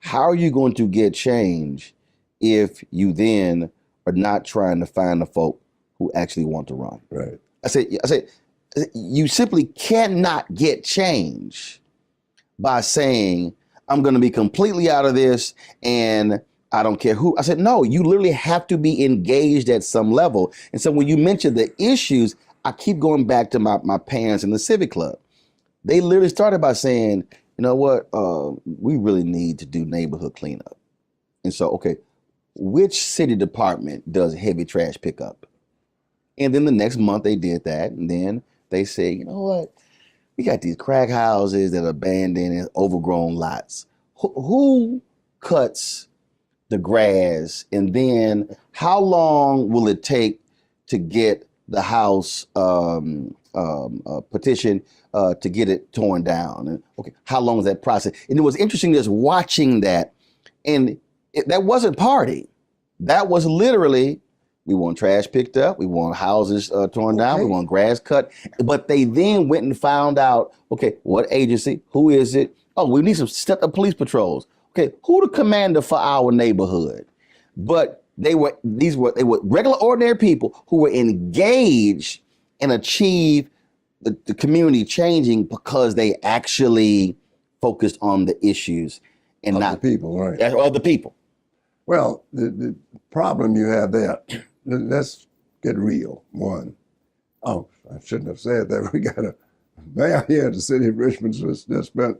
how are you going to get change if you then are not trying to find the folk who actually want to run? Right. I said, you simply cannot get change by saying, I'm going to be completely out of this and I don't care who. I said, no, you literally have to be engaged at some level. And so when you mention the issues, I keep going back to my parents in the Civic Club. They literally started by saying, you know what, we really need to do neighborhood cleanup. And so, okay, which city department does heavy trash pickup? And then the next month they did that. And then they say, you know what, we got these crack houses that are abandoned and overgrown lots. Who cuts the grass? And then how long will it take to get the house petition to get it torn down? And okay, how long is that process? And it was interesting just watching that. And that wasn't party. That was literally, we want trash picked up, we want houses torn down, we want grass cut. But they then went and found out, okay, what agency, who is it? Oh, we need some stepped up police patrols. Okay, who the commander for our neighborhood? But they were regular, ordinary people who were engaged and achieved the community changing because they actually focused on the issues and not the people, right? Of the people. Well, the problem you have there, let's get real. One, I shouldn't have said that. We got a mayor here at the city of Richmond that spent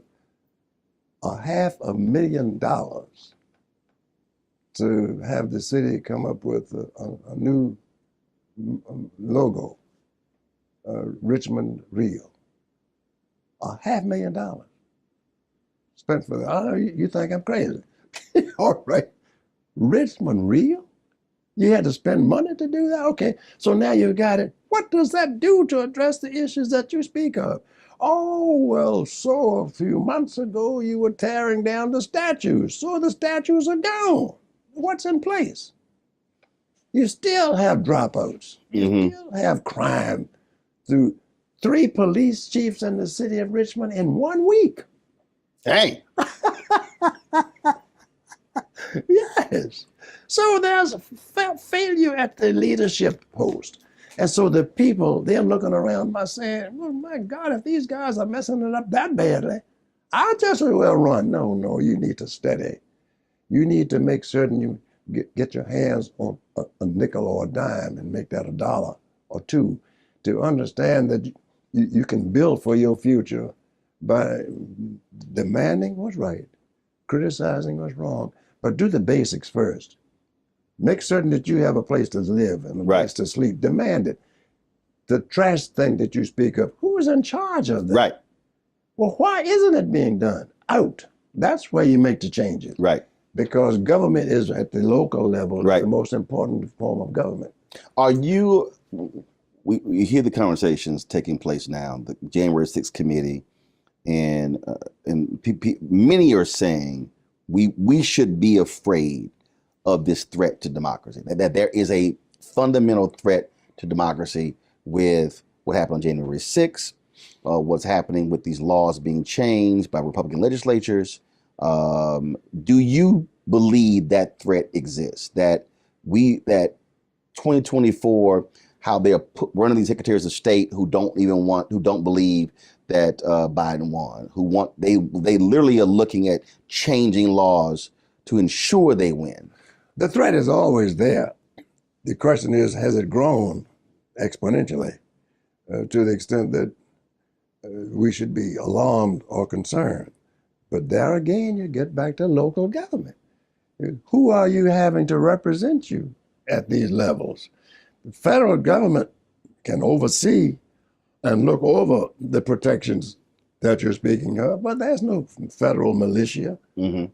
$500,000 to have the city come up with a new logo, Richmond Real. $500,000 spent for that. Oh, you think I'm crazy? All right, Richmond Real? You had to spend money to do that? Okay, so now you got it. What does that do to address the issues that you speak of? Oh, well, so a few months ago you were tearing down the statues, so the statues are gone. What's in place? You still have dropouts. You still have crime through 3 police chiefs in the city of Richmond in 1 week. Dang. Yes. So there's failure at the leadership post. And so the people, they're looking around by saying, oh my God, if these guys are messing it up that badly, I'll just as well run. No, you need to study. You need to make certain you get your hands on a nickel or a dime and make that $1 or $2 to understand that you can build for your future by demanding what's right, criticizing what's wrong, but do the basics first. Make certain that you have a place to live and a place to sleep. Demand it. The trash thing that you speak of, who is in charge of that? Right. Well, why isn't it being done? Out. That's where you make the changes. Right. Because government is at the local level, the most important form of government. Are you, we hear the conversations taking place now, the January 6th committee, and many are saying we should be afraid of this threat to democracy, that there is a fundamental threat to democracy with what happened on January 6th, what's happening with these laws being changed by Republican legislatures. Do you believe that threat exists? That 2024, how they are running these secretaries of state who don't believe that Biden won, they literally are looking at changing laws to ensure they win. The threat is always there. The question is, has it grown exponentially to the extent that we should be alarmed or concerned? But there again, you get back to local government. Who are you having to represent you at these levels? The federal government can oversee and look over the protections that you're speaking of, but there's no federal militia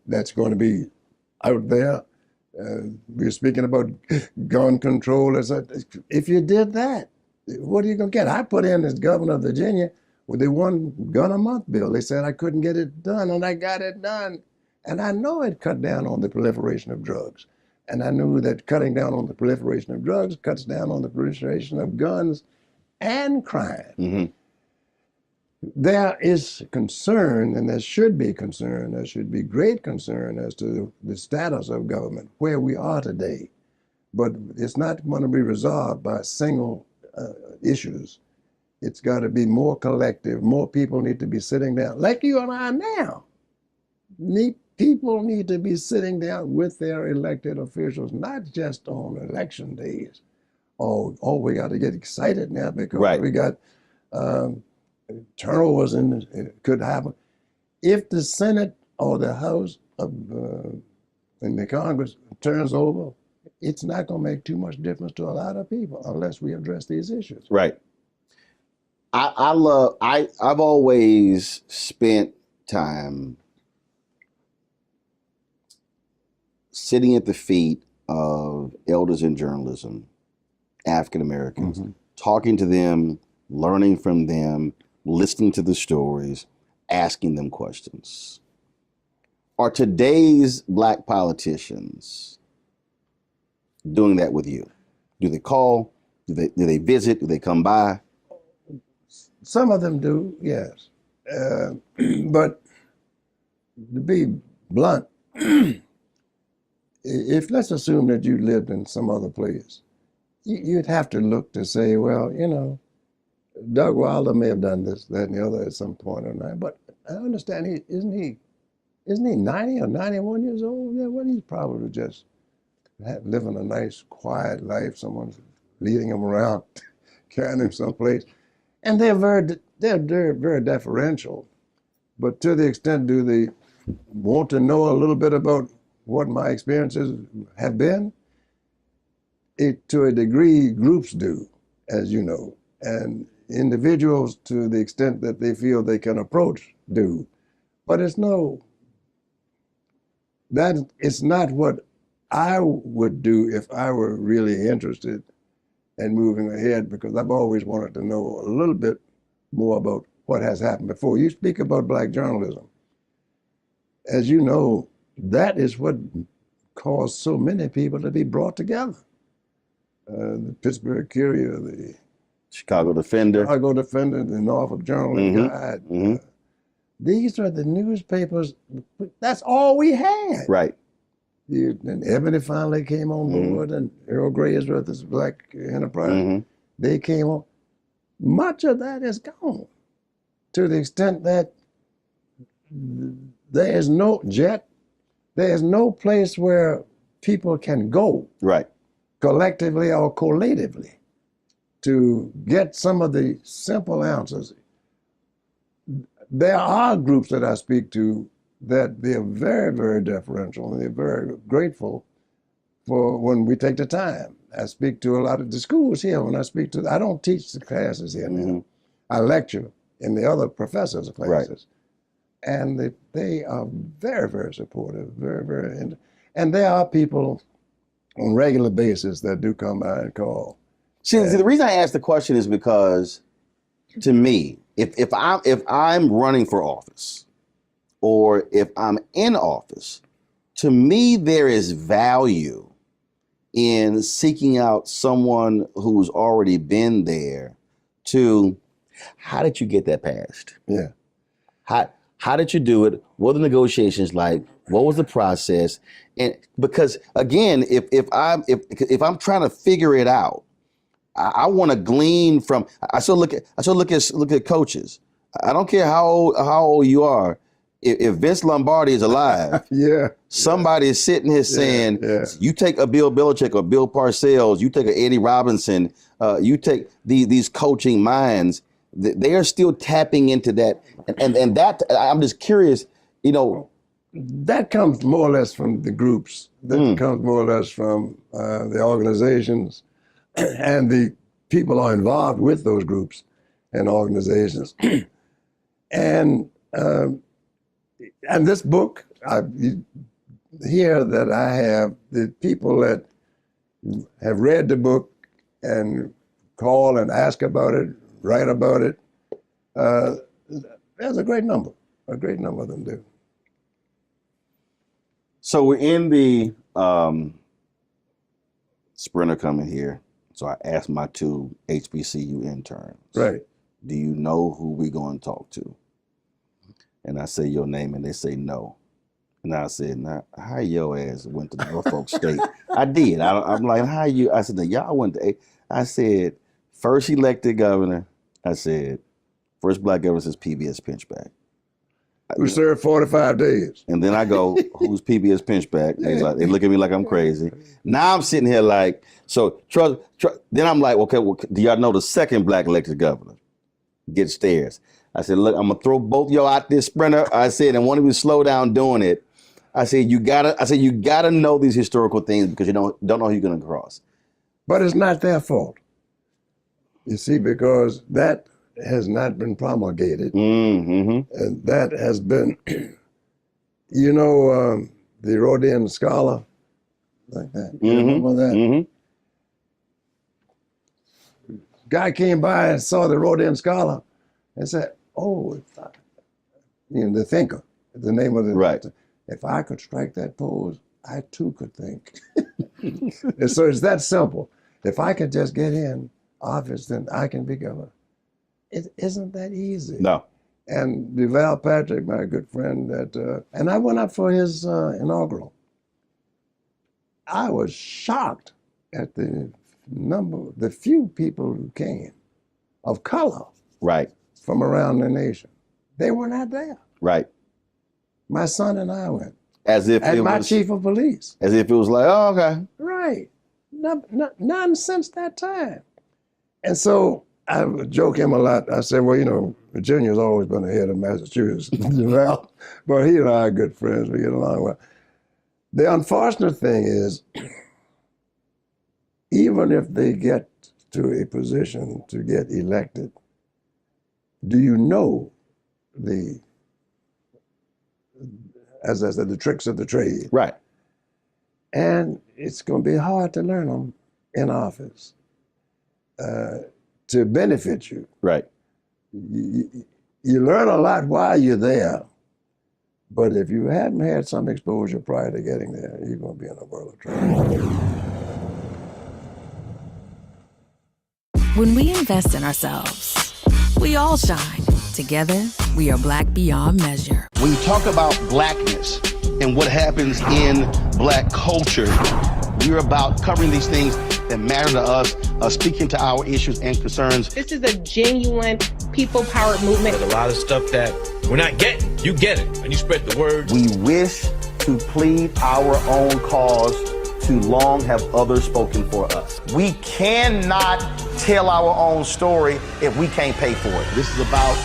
that's going to be out there. We're speaking about gun control. If you did that, what are you going to get? I put in as governor of Virginia with the 1 gun a month bill. They said I couldn't get it done, and I got it done. And I know it cut down on the proliferation of drugs. And I knew that cutting down on the proliferation of drugs cuts down on the proliferation of guns and crime. There is concern, and there should be concern, there should be great concern as to the status of government, where we are today. But it's not going to be resolved by single issues. It's got to be more collective. More people need to be sitting down, like you and I now. People need to be sitting down with their elected officials, not just on election days. Oh, we got to get excited now because we got turnovers it could happen. If the Senate or the House in the Congress turns over, it's not going to make too much difference to a lot of people unless we address these issues. Right. I've always spent time sitting at the feet of elders in journalism, African Americans, talking to them, learning from them, listening to the stories, asking them questions. Are today's Black politicians doing that with you? Do they call? Do they visit? Do they come by? Some of them do, yes. But to be blunt, if let's assume that you lived in some other place, you'd have to look to say, well, Doug Wilder may have done this, that, and the other at some point or not. But I understand isn't he 90 or 91 years old? Yeah, well, he's probably just living a nice, quiet life. Someone's leading him around, carrying him someplace. And they're very deferential. But to the extent do the want to know a little bit about what my experiences have been, to a degree, groups do, as you know, and individuals to the extent that they feel they can approach do. But it's not what I would do if I were really interested in moving ahead, because I've always wanted to know a little bit more about what has happened before. You speak about black journalism. As you know, that is what caused so many people to be brought together. The Pittsburgh Courier, the Chicago Defender, the Norfolk Journal and Guide. These are the newspapers. That's all we had. Right. And Ebony finally came on board, and Earl Gray's with this Black Enterprise. They came on. Much of that is gone, to the extent that there is no place where people can go, right, collectively or collatively, to get some of the simple answers. There are groups that I speak to that they're very, very deferential, and they're very grateful for when we take the time. I speak to a lot of the schools here. When I speak to, I don't teach the classes here now. I lecture in the other professors' classes. Right. And they are very, very supportive, very, very, and there are people on a regular basis that do come by and call. See, the reason I asked the question is because, to me, if I'm running for office, or if I'm in office, to me there is value in seeking out someone who's already been there to, how did you get that passed? Yeah. How did you do it? What were the negotiations like? What was the process? And because again, if I'm trying to figure it out, I want to glean from. I still look at coaches. I don't care how old you are. If Vince Lombardi is alive, somebody is sitting here saying, you take a Bill Belichick or Bill Parcells, you take a Eddie Robinson, you take these coaching minds, they are still tapping into that. And that, I'm just curious, that comes more or less from the groups. That comes more or less from the organizations and the people who are involved with those groups and organizations. And this book, here that I have, the people that have read the book and call and ask about it, write about it, there's a great number of them do. So we're in the sprinter coming here. So I asked my two HBCU interns. Right. Do you know who we're going to talk to? And I say your name, and they say no. And I said, "Now, how your ass went to Norfolk State?" I did. I'm like, "How you?" I said, "Now y'all went to." I said, "First elected governor." I said, "First black governor since PBS Pinchback." Who served 45 days. And then I go, "Who's PBS Pinchback?" They look at me like I'm crazy. Now I'm sitting here like, so trust. Then I'm like, okay, well, do y'all know the second black elected governor? Get stairs. I said, look, I'm gonna throw both y'all out this sprinter. I said, and one of you slow down doing it. I said, you gotta know these historical things because you don't know who you're gonna cross. But it's not their fault. You see, because that has not been promulgated. And that has been, the Rodian scholar, like that. You remember that? Guy came by and saw the Rodian scholar and said, "Oh, the thinker," the name of the right. If I could strike that pose, I too could think. And so it's that simple. If I could just get in office, then I can be governor. It isn't that easy. No. And DeVal Patrick, my good friend, and I went up for his inaugural. I was shocked at the few people who came of color. Right. From around the nation. They were not there. Right. My son and I went. As if and it my was, chief of police. As if it was like, oh, okay. Right. None since that time. And so I joke him a lot. I said, well, Virginia's always been ahead of Massachusetts. Well, but he and I are good friends. We get along well. The unfortunate thing is, even if they get to a position to get elected, do you know as I said, the tricks of the trade? Right. And it's going to be hard to learn them in office to benefit you. Right. You learn a lot while you're there, but if you hadn't had some exposure prior to getting there, you're going to be in a world of trouble. When we invest in ourselves, we all shine. Together, we are Black beyond measure. When you talk about blackness and what happens in Black culture, we're about covering these things that matter to us, speaking to our issues and concerns. This is a genuine people-powered movement. There's a lot of stuff that we're not getting. You get it, and you spread the word. We wish to plead our own cause. Too long have others spoken for us. We cannot tell our own story if we can't pay for it. This is about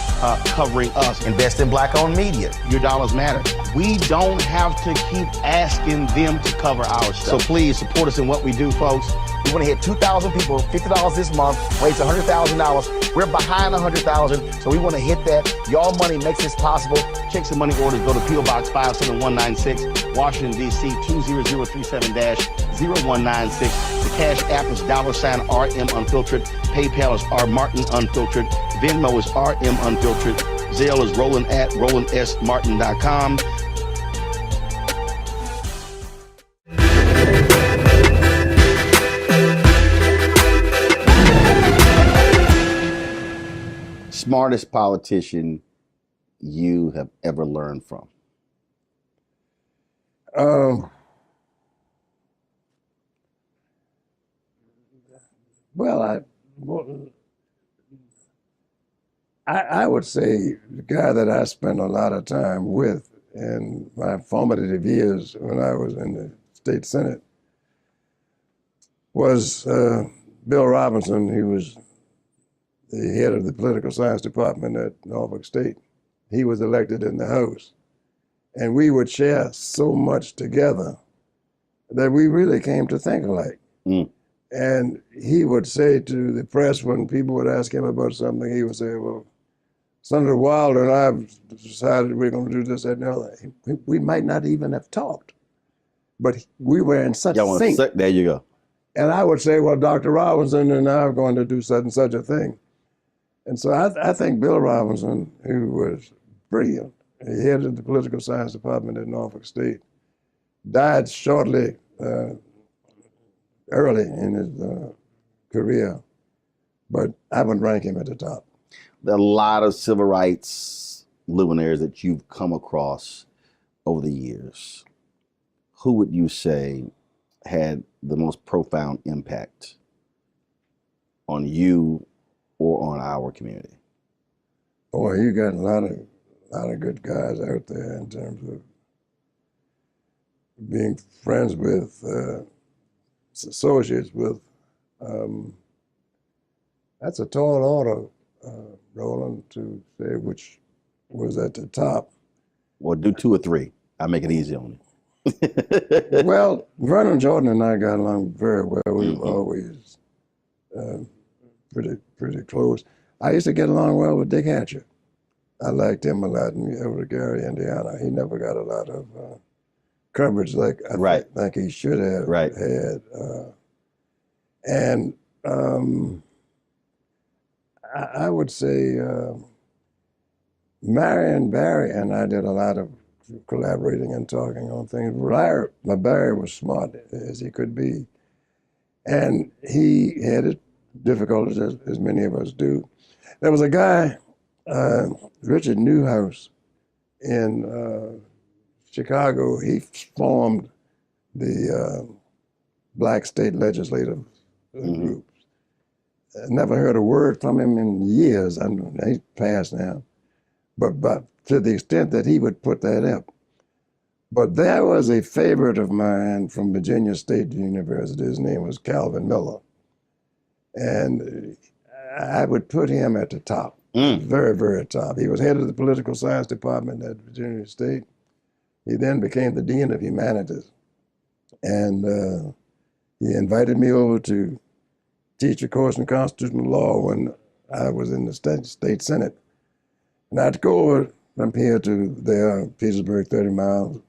covering us. Invest in Black-owned media. Your dollars matter. We don't have to keep asking them to cover our stuff. So please support us in what we do, folks. We want to hit 2,000 people, $50 this month, raise $100,000. We're behind $100,000, so we want to hit that. Y'all money makes this possible. Check some money orders. Go to P.O. Box 57196, Washington, D.C. 20037-0196. The Cash App is $RM Unfiltered. PayPal is R Martin Unfiltered. Venmo is RM Unfiltered. Zelle is Roland at RolandSMartin.com. Smartest politician you have ever learned from? Well, I would say the guy that I spent a lot of time with in my formative years when I was in the state senate was Bill Robinson. He was the head of the political science department at Norfolk State. He was elected in the House. And we would share so much together that we really came to think alike. Mm. And he would say to the press when people would ask him about something, he would say, well, Senator Wilder and I have decided we're going to do this, that, and the other. We might not even have talked, but we were in such sync. There you go. And I would say, well, Dr. Robinson and I are going to do such and such a thing. And so I think Bill Robinson, who was brilliant, he headed the political science department at Norfolk State, died shortly, early in his career, but I would rank him at the top. There are a lot of civil rights luminaries that you've come across over the years. Who would you say had the most profound impact on you or on our community? Oh, you got a lot of good guys out there in terms of being friends with, associates with. That's a tall order, Roland, to say which was at the top. Well, do two or three. I'll make it easy on you. Well, Vernon Jordan and I got along very well. We were always pretty close. I used to get along well with Dick Hatcher. I liked him a lot over to Gary, Indiana. He never got a lot of coverage like like he should have had. And I would say Marion Barry and I did a lot of collaborating and talking on things. Barry was smart as he could be. And he had his difficulties, as many of us do. There was a guy, Richard Newhouse, in Chicago. He formed the Black State Legislative Group. I never heard a word from him in years. He's passed now. But to the extent that he would put that up. But there was a favorite of mine from Virginia State University. His name was Calvin Miller. And I would put him at the top Very, very top. He was head of the political science department at Virginia State. He then became the dean of humanities. And he invited me over to teach a course in constitutional law when I was in the state Senate. And I'd go over from here to there, Petersburg, 30 miles.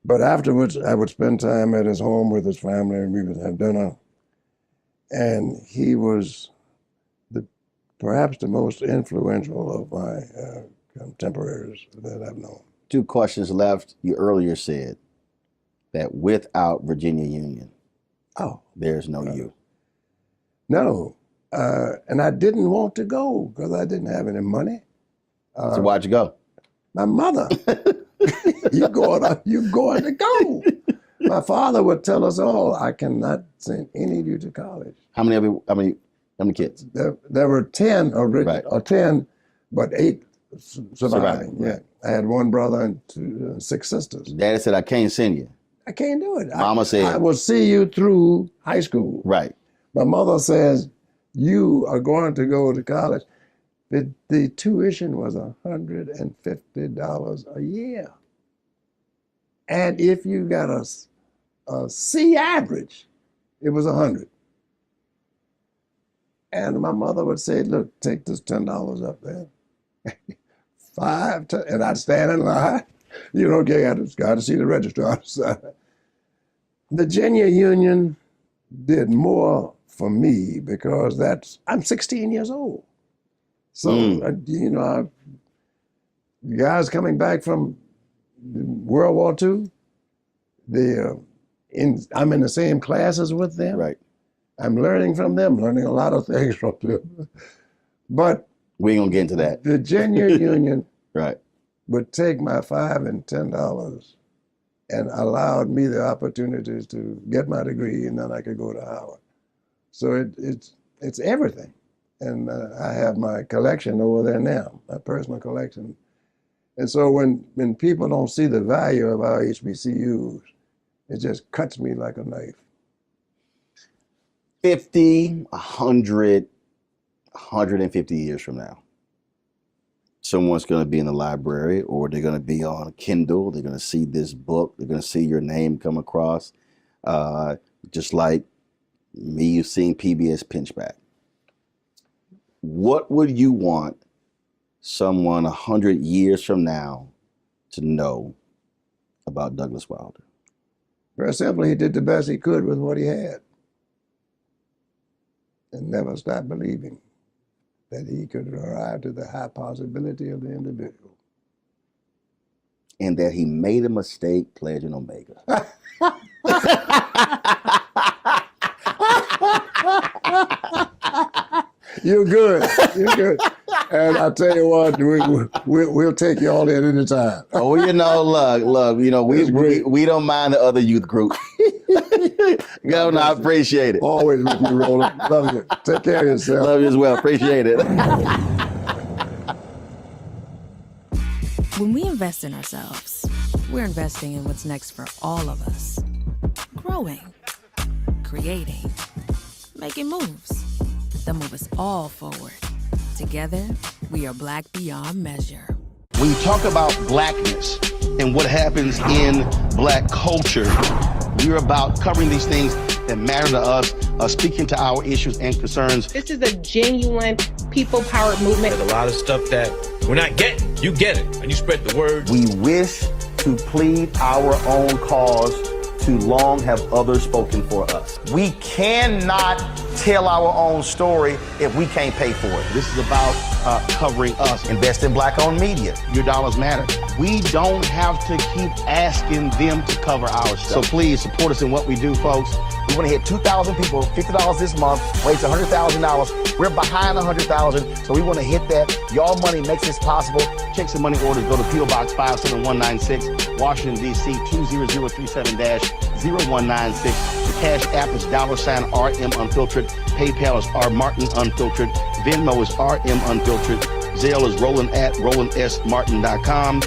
But afterwards, I would spend time at his home with his family, and we would have dinner. And he was perhaps the most influential of my contemporaries that I've known. 2 questions left. You earlier said that without Virginia Union, there's no you. No, and I didn't want to go because I didn't have any money. So why'd you go? My mother. You're going to go. My father would tell us all, I cannot send any of you to college. How many kids? There were 10 originally, or 10, but 8 surviving. Yeah, I had 1 brother and 6 sisters. Daddy said, I can't send you. I can't do it. Mama said, I will see you through high school. Right. My mother says, you are going to go to college. The tuition was $150 a year. And if you got a C average, it was $100. And my mother would say, look, take this $10 up there. 5, 10, and I'd stand in line. You know, okay, I just got to see the registrar. Virginia Union did more for me because I'm 16 years old. So, you know, guys coming back from World War II, I'm in the same classes with them. Right. I'm learning from them, learning a lot of things from them. But we ain't gonna get into that. Virginia Union right. would take my $5 and $10 and allowed me the opportunities to get my degree, and then I could go to Howard. So it's everything. And I have my collection over there now, my personal collection. And so when people don't see the value of our HBCUs, it just cuts me like a knife. 50, 100, 150 years from now, someone's going to be in the library, or they're going to be on Kindle. They're going to see this book. They're going to see your name come across, just like me, you've seen PBS Pinchback. What would you want someone 100 years from now to know about Douglas Wilder? Very simply, he did the best he could with what he had, and never stopped believing that he could arrive to the high possibility of the individual. And that he made a mistake pledging Omega. You're good. You're good. And I tell you what, we'll take you all in anytime. Oh, you know, look, you know, we don't mind the other youth group. Governor, I appreciate it. Always with you, Roland. Love you. Take care of yourself. Love you as well. Appreciate it. When we invest in ourselves, we're investing in what's next for all of us. Growing, creating, making moves that move us all forward. Together, we are Black beyond measure. When you talk about blackness and what happens in Black culture, we're about covering these things that matter to us, speaking to our issues and concerns. This is a genuine people-powered movement. There's a lot of stuff that we're not getting. You get it, and you spread the word. We wish to plead our own cause. Too long have others spoken for us. We cannot tell our own story if we can't pay for it. This is about covering us. Invest in Black-owned media. Your dollars matter. We don't have to keep asking them to cover our stuff. So please support us in what we do, folks. We want to hit 2,000 people, $50 this month, raise $100,000. We're behind 100,000, so we want to hit that. Y'all money makes this possible. Check some money orders. Go to P.O. Box 57196, Washington, D.C. 20037-0196. The Cash App is $RM Unfiltered. PayPal is R Martin Unfiltered. Venmo is RM Unfiltered. Zelle is Roland@RolandSMartin.com.